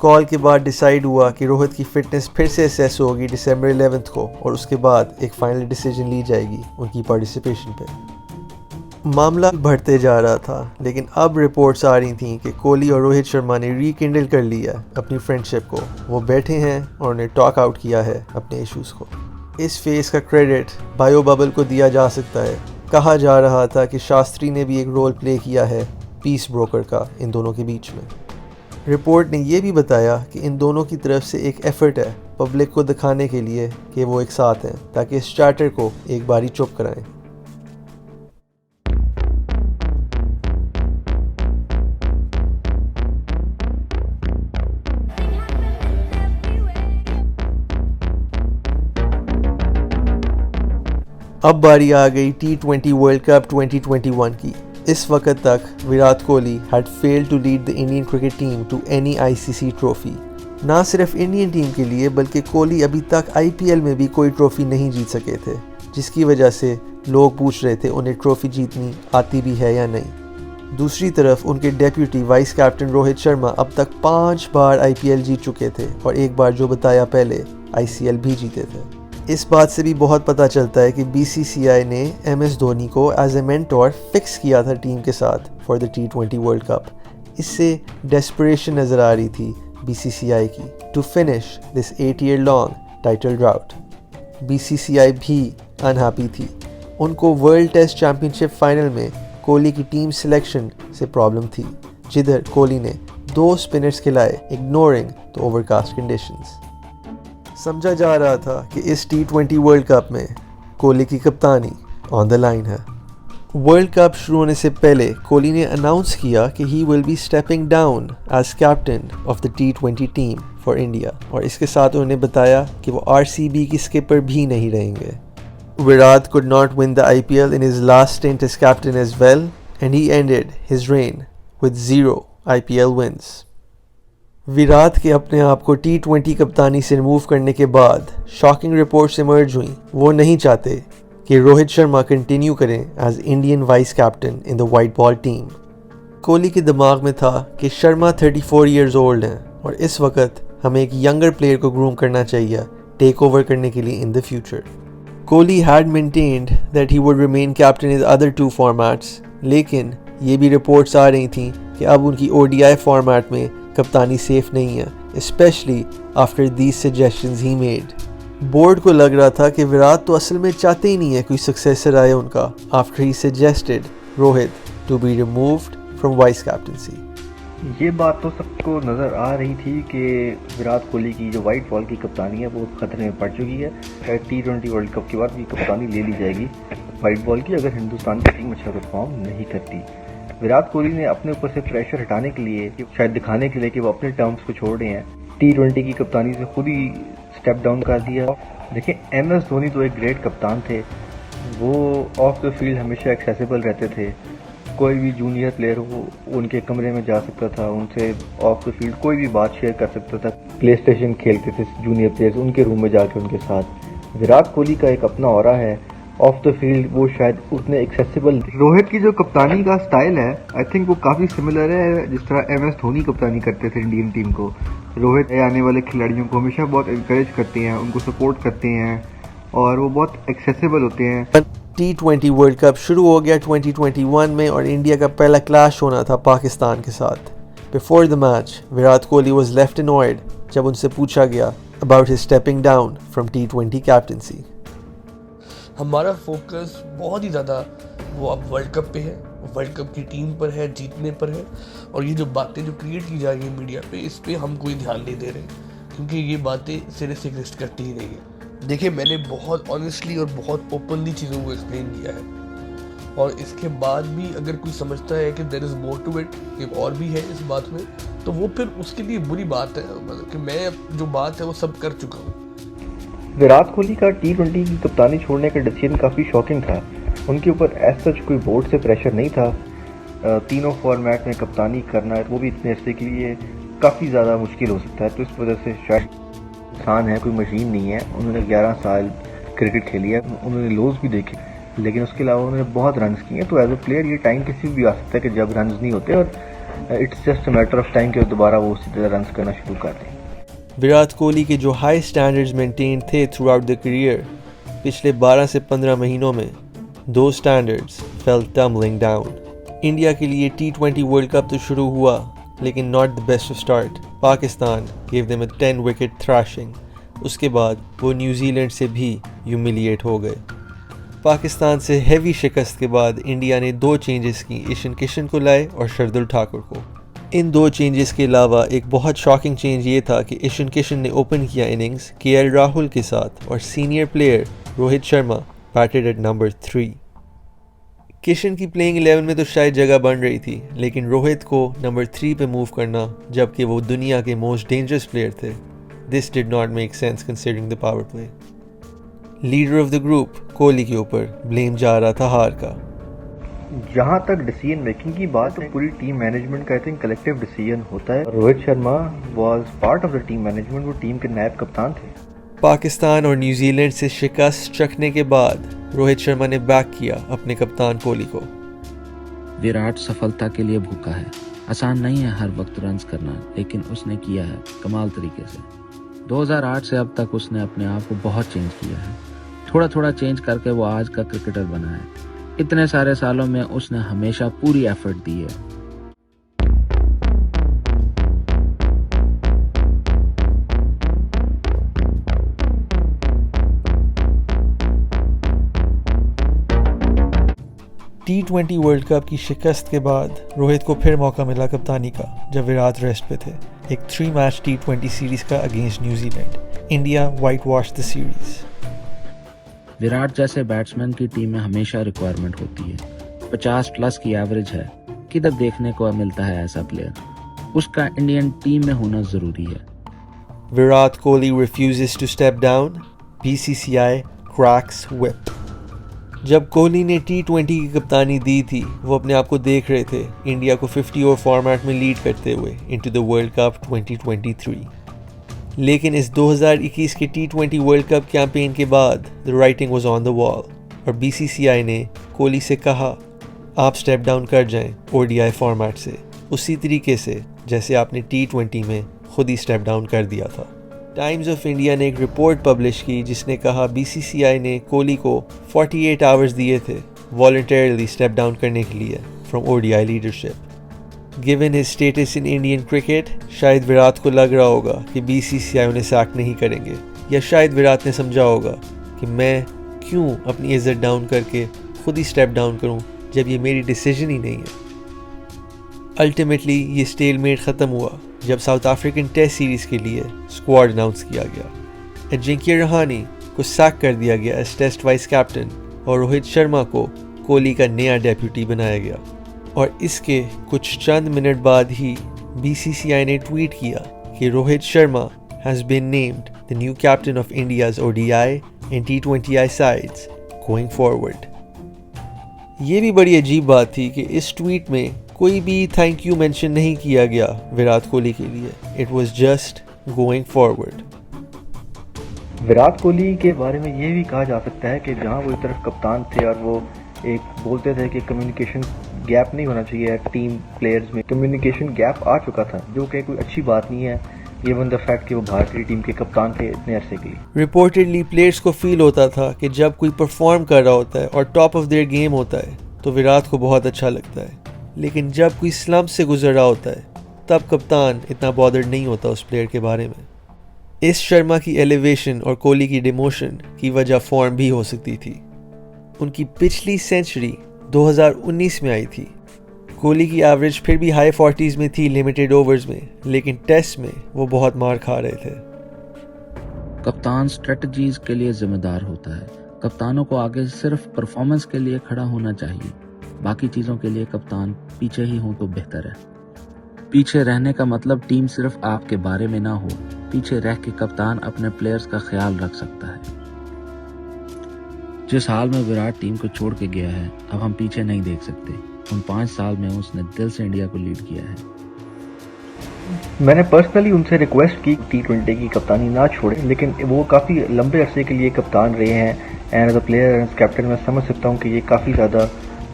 Call के बाद डिसाइड हुआ कि रोहित की फ़िटनेस फिर से असेस होगी दिसंबर 11 को और उसके बाद एक फाइनल डिसीजन ली जाएगी उनकी पार्टिसिपेशन पे। मामला बढ़ते जा रहा था, लेकिन अब रिपोर्ट्स आ रही थीं कि कोहली और रोहित शर्मा ने रीकिंडल कर लिया अपनी फ्रेंडशिप को। वो बैठे हैं और उन्हें टॉक आउट किया है अपने इश्यूज़ को। इस फेस का क्रेडिट बायो बबल को दिया जा सकता है। कहा जा रहा था कि शास्त्री ने भी एक रोल प्ले किया है पीस ब्रोकर का इन दोनों के बीच में। रिपोर्ट ने यह भी बताया कि इन दोनों की तरफ से एक एफर्ट है पब्लिक को दिखाने के लिए कि वो एक साथ हैं, ताकि इस चार्टर को एक बारी चुप कराएं। अब बारी आ गई T20 वर्ल्ड कप 2021 की। इस वक्त तक Virat Kohli had failed to lead the Indian cricket team to any ICC trophy. ना सिर्फ इंडियन टीम के लिए बल्कि कोहली अभी तक IPL में भी कोई ट्रॉफी नहीं जीत सके थे, जिसकी वजह से लोग पूछ रहे थे उन्हें ट्रॉफी जीतनी आती भी है या नहीं। दूसरी तरफ उनके deputy vice captain Rohit Sharma अब तक 5 बार IPL जीत चुके थे और एक बार जो बताया पहले ICL भी जीते थे। इस बात से भी बहुत पता चलता है कि BCCI ने MS धोनी को एज ए मेंटोर फिक्स किया था टीम के साथ for the T20 world cup. इससे डेस्परेशन नज़र आ रही थी BCCI की to finish this 8-year long title drought. BCCI भी अनहैप्पी थी। उनको वर्ल्ड टेस्ट चैम्पियनशिप फाइनल में कोहली की टीम सिलेक्शन से प्रॉब्लम थी, जिधर कोहली ने 2 स्पिनर्स खिलाए इग्नोरिंग द ओवरकास्ट कंडीशंस। समझा जा रहा था कि इस T20 वर्ल्ड कप में कोहली की कप्तानी ऑन द लाइन है। वर्ल्ड कप शुरू होने से पहले कोहली ने अनाउंस किया कि he will be stepping down as captain of the T20 team for India, और इसके साथ उन्होंने बताया कि वो RCB की स्किपर भी नहीं रहेंगे। Virat could not win the IPL in his last stint as captain as well, and he ended his reign with 0 IPL wins. Virat के अपने आप को T20 कप्तानी से रिमूव करने के बाद शॉकिंग रिपोर्ट्स इमर्ज हुई। वो नहीं चाहते कि रोहित शर्मा कंटिन्यू करें as Indian vice captain in the white ball team. Kohli के दिमाग में था कि शर्मा 34 ईयर्स ओल्ड हैं और इस वक्त हमें एक यंगर प्लेयर को ग्रूम करना चाहिए टेक ओवर करने के लिए in the future. Kohli had maintained that he would remain captain in other 2 formats, लेकिन ये भी रिपोर्ट्स आ रही थी कि अब उनकी ODI फॉर्मेट में कप्तानी सेफ नहीं है, specially after these suggestions he made. Board को लग रहा था कि विराट तो असल में चाहते ही नहीं है कोई सक्सेसर आए उनका after he suggested Rohit to be removed from vice captaincy. ये बात तो सबको नज़र आ रही थी कि विराट कोहली की जो वाइट बॉल की कप्तानी है वो खतरे में पड़ चुकी है। शायद T20 वर्ल्ड कप के बाद ये कप्तानी ले ली जाएगी वाइट बॉल की, अगर हिंदुस्तान की टीम अच्छा परफॉर्म नहीं करती। विराट कोहली ने अपने ऊपर से प्रेशर हटाने के लिए, शायद दिखाने के लिए कि वो अपने टर्म्स को छोड़ रहे हैं, T20 की कप्तानी से खुद ही स्टेप डाउन कर दिया। देखिए, MS धोनी तो एक ग्रेट कप्तान थे, वो ऑफ द फील्ड हमेशा एक्सेसिबल रहते थे। कोई भी जूनियर प्लेयर हो उनके कमरे में जा सकता था, उनसे ऑफ द फील्ड कोई भी बात शेयर कर सकता था। प्ले स्टेशन खेलते थे जूनियर प्लेयर्स, उनके रूम में जाके उनके साथ। विराट कोहली का एक अपना ऑरा है ऑफ द फील्ड, वो शायद उतने एक्सेसिबल। रोहित की जो कप्तानी का स्टाइल है आई थिंक वो काफ़ी सिमिलर है जिस तरह MS धोनी कप्तानी करते थे इंडियन टीम को। रोहित आने वाले खिलाड़ियों को हमेशा बहुत इंकरेज करते हैं, उनको सपोर्ट करते हैं और वो बहुत एक्सेसिबल होते हैं। T20 वर्ल्ड कप शुरू हो गया 2021 में और इंडिया का पहला क्लैश होना था पाकिस्तान के साथ। Before the match Virat Kohli was left annoyed जब उनसे पूछा गया about his stepping down from T20 captaincy. हमारा फोकस बहुत ही ज़्यादा वो अब वर्ल्ड कप पे है, वर्ल्ड कप की टीम पर है, जीतने पर है, और ये जो बातें जो क्रिएट की जा रही है मीडिया पे, इस पे हम कोई ध्यान नहीं दे रहे क्योंकि ये बातें सिरे से एग्जिस्ट करती ही नहीं है। देखिए, मैंने बहुत ऑनेस्टली और बहुत ओपनली चीज़ों को एक्सप्लेन किया है, और इसके बाद भी अगर कोई समझता है कि there is more to it, कि और भी है इस बात में, तो वो फिर उसके लिए बुरी बात है। मतलब कि मैं जो बात है वो सब कर चुका हूँ। विराट कोहली का T20 की कप्तानी छोड़ने का डिसीजन काफ़ी शॉकिंग था। उनके ऊपर एज सच कोई बोर्ड से प्रेशर नहीं था। तीनों फॉर्मेट में कप्तानी करना है वो भी इतने अरसे के लिए काफ़ी ज़्यादा मुश्किल हो सकता है, तो इस वजह से शायद इंसान है, कोई मशीन नहीं है। उन्होंने 11 साल क्रिकेट खेली है, उन्होंने लोज भी देखे, लेकिन उसके अलावा उन्होंने बहुत रन्स किए हैं। तो एज ए प्लेयर ये टाइम किसी भी आ सकता है कि जब रन्स नहीं होते, और it's just a matter of time कि दोबारा वो उसी तरह रन्स करना शुरू कर दें। विराट कोहली के जो हाई स्टैंडर्ड्स मेंटेन थे थ्रू आउट द करियर, पिछले 12 से 15 महीनों में दो standards fell tumbling down. India के लिए T20 वर्ल्ड कप तो शुरू हुआ, लेकिन not the best of start. Pakistan give them a 10 wicket thrashing. उसके बाद वो न्यूजीलैंड से भी ह्यूमिलिएट हो गए। पाकिस्तान से हैवी शिकस्त के बाद इंडिया ने 2 चेंजेस की, ईशान किशन को लाए और शार्दुल ठाकुर को। इन 2 चेंजेस के अलावा एक बहुत शॉकिंग चेंज ये था कि ईशान किशन ने ओपन किया इनिंग्स KL राहुल के साथ और senior player Rohit Sharma batted at number 3। Kishan की प्लेइंग 11 में तो शायद जगह बन रही थी, लेकिन रोहित को नंबर 3 पे मूव करना जबकि वो दुनिया के मोस्ट डेंजरस प्लेयर थे, this did not make sense considering the power play. Leader of the group Kohli के ऊपर ब्लेम जा रहा था हार का। जहाँ तक डिसीजन मेकिंग की बात है, पूरी टीम मैनेजमेंट का आई थिंक कलेक्टिव डिसीजन होता है। Rohit Sharma was part of the team management, वो टीम के नायब कप्तान थे। पाकिस्तान और न्यूजीलैंड से शिकस्त चखने के बाद रोहित शर्मा ने बैक किया अपने कप्तान कोहली को। विराट सफलता के लिए भूखा है। आसान नहीं है हर वक्त रन्स करना, लेकिन उसने किया है कमाल तरीके से। 2008 से अब तक उसने अपने आप को बहुत चेंज किया है। थोड़ा थोड़ा चेंज करके वो आज का क्रिकेटर बना है। इतने सारे सालों में उसने हमेशा पूरी एफर्ट दी है। T20 वर्ल्ड कप की शिकस्त के बाद रोहित को फिर मौका मिला कप्तानी का, जब विराट रेस्ट पे थे। एक 3 मैच T20 सीरीज का against New Zealand. India white wash the series. Virat जैसे बैट्समैन की टीम में हमेशा रिक्वायरमेंट होती है। 50 प्लस की एवरेज है, किधर देखने को मिलता है ऐसा प्लेयर? उसका इंडियन टीम में होना जरूरी है। Virat Kohli refuses to step down. BCCI cracks whip. जब कोहली ने T20 की कप्तानी दी थी, वो अपने आप को देख रहे थे इंडिया को 50 ओवर फॉर्मेट में लीड करते हुए इनटू द वर्ल्ड कप 2023। लेकिन इस 2021 के T20 वर्ल्ड कप कैंपेन के बाद the writing was on the wall और BCCI ने कोहली से कहा, आप स्टेप डाउन कर जाएं ODI फॉर्मेट से, उसी तरीके से जैसे आपने T20 में खुद ही स्टेप डाउन कर दिया था। टाइम्स ऑफ इंडिया ने एक रिपोर्ट पब्लिश की जिसने कहा BCCI ने कोहली को 48 आवर्स दिए थे वॉलंटरली स्टेप डाउन करने के लिए from ODI leadership. Given his status in Indian cricket, शायद विराट को लग रहा होगा कि BCCI उन्हें सैक नहीं करेंगे, या शायद विराट ने समझा होगा कि मैं क्यों अपनी इज्जत डाउन करके खुद ही स्टेप डाउन करूं जब ये मेरी डिसीजन ही नहीं है। अल्टीमेटली ये स्टेलमेट ख़त्म हुआ जब साउथ अफ्रीकन टेस्ट सीरीज़ के लिए स्क्वाड अनाउंस किया गया। अजिंक्य रहाणे को सैक कर दिया गया एज टेस्ट वाइस कैप्टन और रोहित शर्मा को कोहली का नया डेप्यूटी बनाया गया। और इसके कुछ चंद मिनट बाद ही BCCI ने ट्वीट किया कि Rohit Sharma has been named the new captain of India's ODI and T20I sides going forward. ये भी बड़ी अजीब बात थी कि इस ट्वीट में कोई भी थैंक यू मेंशन नहीं किया गया विराट कोहली के लिए। It was just going forward. Virat Kohli के बारे में ये भी कहा जा सकता है कि जहां वो एक तरफ कप्तान थे और वो एक बोलते थे कि कम्युनिकेशन गैप नहीं होना चाहिए टीम प्लेयर्स में, कम्युनिकेशन गैप आ चुका था, जो कि कोई अच्छी बात नहीं है गिवन द फैक्ट कि वो भारतीय टीम के कप्तान थे इतने अरसे के लिए। रिपोर्टेडली प्लेयर्स को फील होता था कि जब कोई परफॉर्म कर रहा होता है और टॉप ऑफ देयर गेम होता है तो विराट को बहुत अच्छा लगता है, लेकिन जब कोई स्लम्प से गुजर रहा होता है तब कप्तान इतना बॉदर्ड नहीं होता उस प्लेयर के बारे में। इस शर्मा की एलिवेशन और कोहली की डिमोशन की वजह फॉर्म भी हो सकती थी। उनकी पिछली सेंचुरी 2019 में आई थी। कोहली की एवरेज फिर भी हाई 40s में थी लिमिटेड ओवर्स में, लेकिन टेस्ट में वो बहुत मार खा रहे थे। कप्तान स्ट्रेटजीज के लिए जिम्मेदार होता है। कप्तानों को आगे सिर्फ परफॉर्मेंस के लिए खड़ा होना चाहिए, बाकी चीजों के लिए कप्तान पीछे ही हो तो बेहतर है। पीछे रहने का मतलब टीम सिर्फ आपके बारे में ना हो, पीछे रह के कप्तान अपने प्लेयर्स का ख्याल रख सकता है। जिस हाल में विराट टीम को छोड़ के गया है, अब हम पीछे नहीं देख सकते। उन 5 साल में उसने दिल से इंडिया को लीड किया है। मैंने पर्सनली उनसे रिक्वेस्ट की T20 की कप्तानी ना छोड़े, लेकिन वो काफ़ी लंबे अरसे के लिए कप्तान रहे हैं and as a player as captain मैं समझ सकता हूँ कि ये काफ़ी ज़्यादा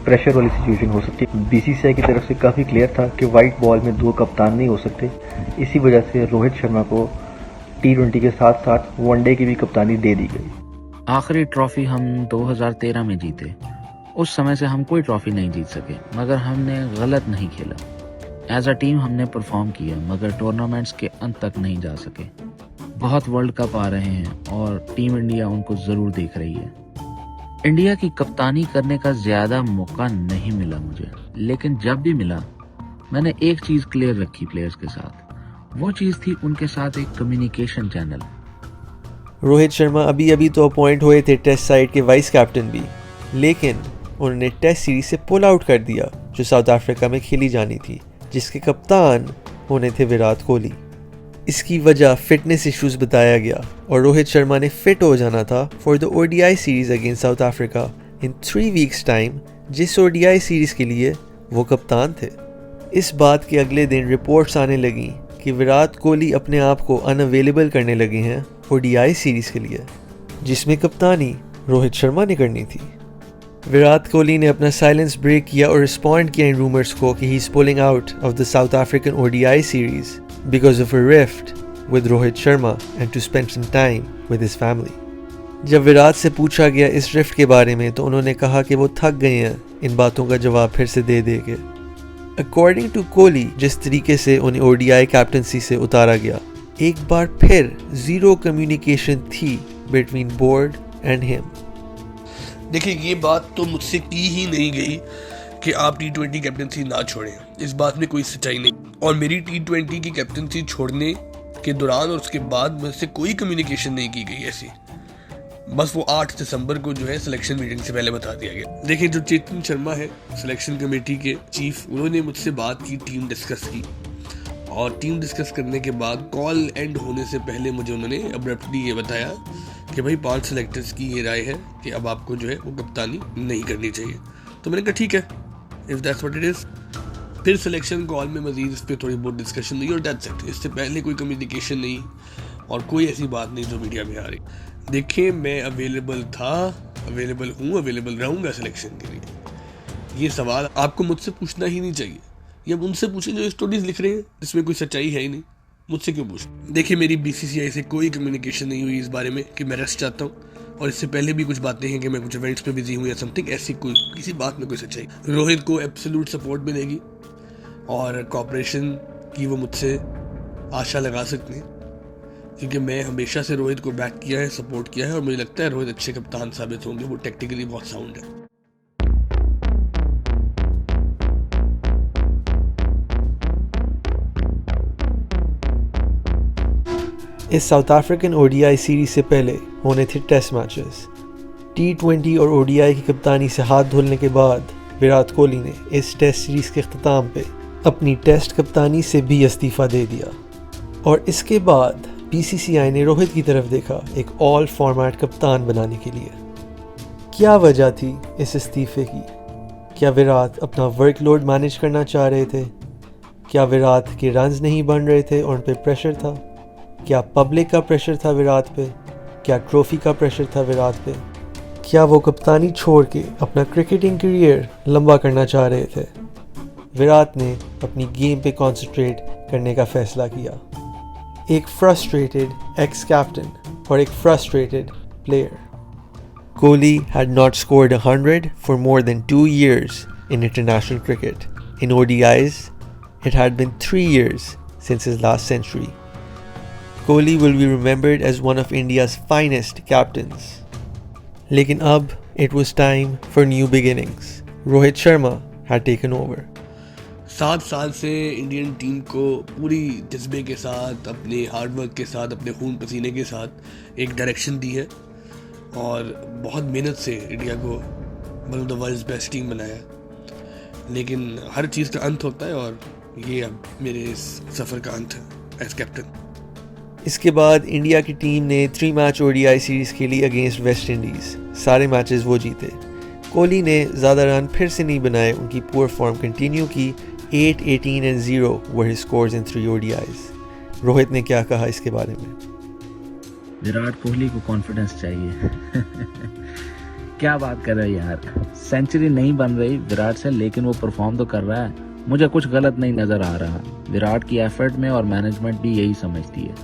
प्रेशर वाली सिचुएशन हो सकती है। BCCI की तरफ से काफ़ी क्लियर था कि वाइट बॉल में 2 कप्तान नहीं हो सकते, इसी वजह से रोहित शर्मा को T20 के साथ साथ वनडे की भी कप्तानी दे दी गई। आखिरी ट्रॉफी हम 2013 में जीते। उस समय से हम कोई ट्रॉफी नहीं जीत सके, मगर हमने गलत नहीं खेला। एज अ टीम हमने परफॉर्म किया, मगर टूर्नामेंट्स के अंत तक नहीं जा सके। बहुत वर्ल्ड कप आ रहे हैं और टीम इंडिया उनको जरूर देख रही है। इंडिया की कप्तानी करने का ज्यादा मौका नहीं मिला मुझे, लेकिन जब भी मिला मैंने एक चीज क्लियर रखी प्लेयर्स के साथ। वो चीज थी उनके साथ एक कम्युनिकेशन चैनल। रोहित शर्मा अभी तो अपॉइंट हुए थे टेस्ट साइड के वाइस कैप्टन भी, लेकिन उन्होंने टेस्ट सीरीज से पुल आउट कर दिया जो साउथ अफ्रीका में खेली जानी थी, जिसके कप्तान होने थे विराट कोहली। इसकी वजह फिटनेस इश्यूज बताया गया और रोहित शर्मा ने फिट हो जाना था for the ODI series against South Africa in 3 weeks time, जिस ODI सीरीज के लिए वो कप्तान थे। इस बात के अगले दिन रिपोर्ट्स आने लगी कि विराट कोहली अपने आप को अनअवेलेबल करने लगे हैं ODI सीरीज के लिए, जिसमें कप्तानी रोहित शर्मा ने करनी थी। विराट कोहली ने अपना साइलेंस ब्रेक किया और रिस्पॉन्ड किया इन रूमर्स को कि he is pulling out of the South African ODI series because of a rift with Rohit Sharma and to spend some time with his family. जब विराट से पूछा गया इस रिफ्ट के बारे में तो उन्होंने कहा कि वो थक गए हैं इन बातों का जवाब फिर से दे के। अकॉर्डिंग टू कोहली, जिस तरीके से उन्हें ODI कैप्टनसी से उतारा गया, एक बार फिर जीरो कम्युनिकेशन थी बिटवीन बोर्ड एंड हिम। देखिए, ये बात तो मुझसे की ही नहीं गई कि आप T20 कैप्टनसी ना छोड़ें, इस बात में कोई सच्चाई नहीं। और मेरी T20 की कैप्टनसी छोड़ने के दौरान और उसके बाद मुझसे कोई कम्युनिकेशन नहीं की गई ऐसी। बस वो 8 दिसंबर को जो है सिलेक्शन मीटिंग से पहले बता दिया गया। देखिए जो चेतन शर्मा है सिलेक्शन कमेटी के चीफ, उन्होंने मुझसे बात की, टीम डिस्कस की, और टीम डिस्कस करने के बाद कॉल एंड होने से पहले मुझे उन्होंने अब्रप्टली ये बताया कि भाई 5 सेलेक्टर्स की ये राय है कि अब आपको जो है वो कप्तानी नहीं करनी चाहिए। तो मैंने कहा ठीक है, if that's what it is. फिर सिलेक्शन कॉल में मजीद इस पर थोड़ी बहुत डिस्कशन हुई और दैट्स इट। इससे पहले कोई कम्युनिकेशन नहीं और कोई ऐसी बात नहीं जो मीडिया में आ रही। देखिए मैं अवेलेबल था, अवेलेबल हूँ, अवेलेबल रहूँगा सिलेक्शन के लिए। ये सवाल आपको मुझसे पूछना ही नहीं चाहिए, ये अब उनसे पूछें जो स्टोरीज लिख रहे हैं जिसमें कोई सच्चाई है ही नहीं, मुझसे क्यों पूछ। देखिए मेरी बीसीसीआई से कोई कम्युनिकेशन नहीं हुई इस बारे में कि मैं रेस्ट चाहता हूँ, और इससे पहले भी कुछ बातें हैं कि मैं कुछ इवेंट्स में बिजी हूँ या समथिंग, ऐसी कोई किसी बात में कोई सच्चाई। रोहित को एब्सोल्यूट सपोर्ट मिलेगी और कॉपरेशन की वो मुझसे आशा लगा सकते हैं, क्योंकि मैं हमेशा से रोहित को बैक किया है, सपोर्ट किया है, और मुझे लगता है रोहित अच्छे कप्तान साबित होंगे। वो टेक्निकली बहुत साउंड है। इस साउथ अफ्रीकन ओडीआई सीरीज से पहले होने थे टेस्ट मैचेस। T20 और ओडीआई की कप्तानी से हाथ धोने के बाद विराट कोहली ने इस टेस्ट सीरीज के अख्ताम पे अपनी टेस्ट कप्तानी से भी इस्तीफ़ा दे दिया, और इसके बाद बीसीसीआई ने रोहित की तरफ देखा एक ऑल फॉर्मेट कप्तान बनाने के लिए। क्या वजह थी इस इस्तीफ़े की? क्या विराट अपना वर्कलोड मैनेज करना चाह रहे थे? क्या विराट के रन्स नहीं बन रहे थे और उन पर प्रेशर था? क्या पब्लिक का प्रेशर था विराट पे? क्या ट्रॉफी का प्रेशर था विराट पे? क्या वो कप्तानी छोड़ के अपना क्रिकेटिंग करियर लंबा करना चाह रहे थे? विराट ने अपनी गेम पे कंसंट्रेट करने का फैसला किया। एक फ्रस्ट्रेटेड एक्स कैप्टन और एक frustrated player. Kohli had not scored 100 for more than 2 years in international cricket. In ODIs, it had been 3 years since his last century. Kohli will be remembered as one of India's finest captains. Lekin ab, it was time for new beginnings. Rohit Sharma had taken over. 7 साल से Indian team को पूरी जज्बे के साथ, अपने hard work के साथ, अपने खून पसीने के साथ एक डायरेक्शन दी है, और बहुत मेहनत से इंडिया को one of the world's best team बनाया। लेकिन हर चीज़ का अंत होता है, और ये अब मेरे इस सफ़र का अंत है एज कैप्टन। इसके बाद इंडिया की टीम ने 3 मैच ओडीआई सीरीज़ खेली अगेंस्ट वेस्ट इंडीज़। सारे मैचेस वो जीते। कोहली ने ज़्यादा रन फिर से नहीं बनाए, उनकी पुअर फॉर्म कंटिन्यू की। 8, 18 and 0 were his scores in 3 ODIs. Rohit ने क्या कहा इसके बारे में? विराट कोहली को कॉन्फिडेंस चाहिए। क्या बात कर रहे हैं यार, सेंचुरी नहीं बन रही विराट से, लेकिन वो परफॉर्म तो कर रहा है। मुझे कुछ गलत नहीं नजर आ रहा। विराट की एफर्ट में और मैनेजमेंट भी यही समझती है।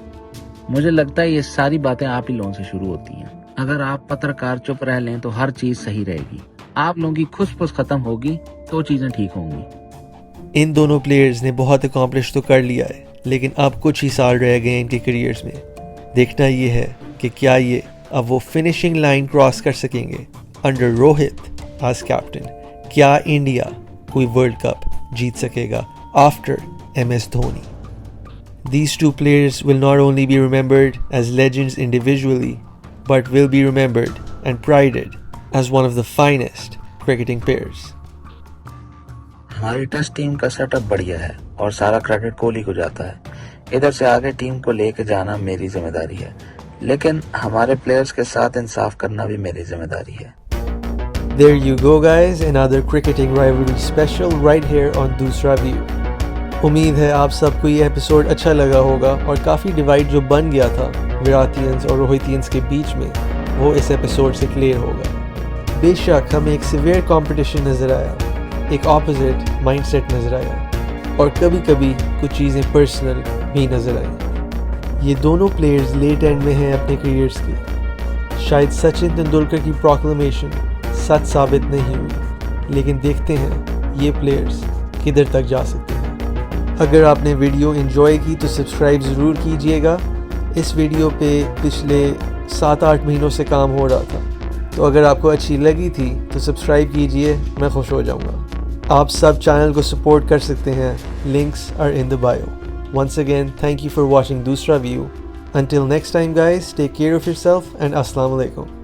मुझे लगता है ये सारी बातें आप ही लोगों से शुरू होती हैं। अगर आप पत्रकार चुप रह लें तो हर चीज सही रहेगी। आप लोगों की खुसफुस खत्म होगी तो चीजें ठीक होंगी। इन दोनों प्लेयर्स ने बहुत अकॉम्प्लिश तो कर लिया है, लेकिन अब कुछ ही साल रह गए इनके करियर्स में। देखना ये है कि क्या ये अब वो फिनिशिंग लाइन क्रॉस कर सकेंगे अंडर रोहित एज कैप्टन। क्या इंडिया कोई वर्ल्ड कप जीत सकेगा after MS Dhoni? These 2 players will not only be remembered as legends individually, but will be remembered and prided as one of the finest cricketing pairs. हमारी test team का setup बढ़िया है और सारा credit Kohli को जाता है। इधर से आगे टीम को लेके जाना मेरी जिम्मेदारी है, लेकिन हमारे प्लेयर्स के साथ इंसाफ करना भी मेरी जिम्मेदारी है। There you go guys, another cricketing rivalry special right here on दूसरा व्यू। उम्मीद है आप सबको ये एपिसोड अच्छा लगा होगा, और काफ़ी डिवाइड जो बन गया था विराटियंस और रोहितियंस के बीच में, वो इस एपिसोड से क्लियर होगा। बेशक हमें एक सिवियर कंपटीशन नज़र आया, एक ऑपोजिट माइंडसेट नज़र आया, और कभी कभी कुछ चीज़ें पर्सनल भी नज़र आई। ये दोनों प्लेयर्स लेट एंड में हैं अपने करियर्स के। शायद सचिन तेंदुलकर की प्रोक्लेमेशन सच साबित नहीं हुई, लेकिन देखते हैं ये प्लेयर्स किधर तक जा सकते हैं। अगर आपने वीडियो एंजॉय की तो सब्सक्राइब ज़रूर कीजिएगा। इस वीडियो पे पिछले 7-8 महीनों से काम हो रहा था, तो अगर आपको अच्छी लगी थी तो सब्सक्राइब कीजिए, मैं खुश हो जाऊंगा। आप सब चैनल को सपोर्ट कर सकते हैं, links are in the bio. Once again, thank you for watching दूसरा view. Until next time guys, take care of yourself and Assalamu alaikum.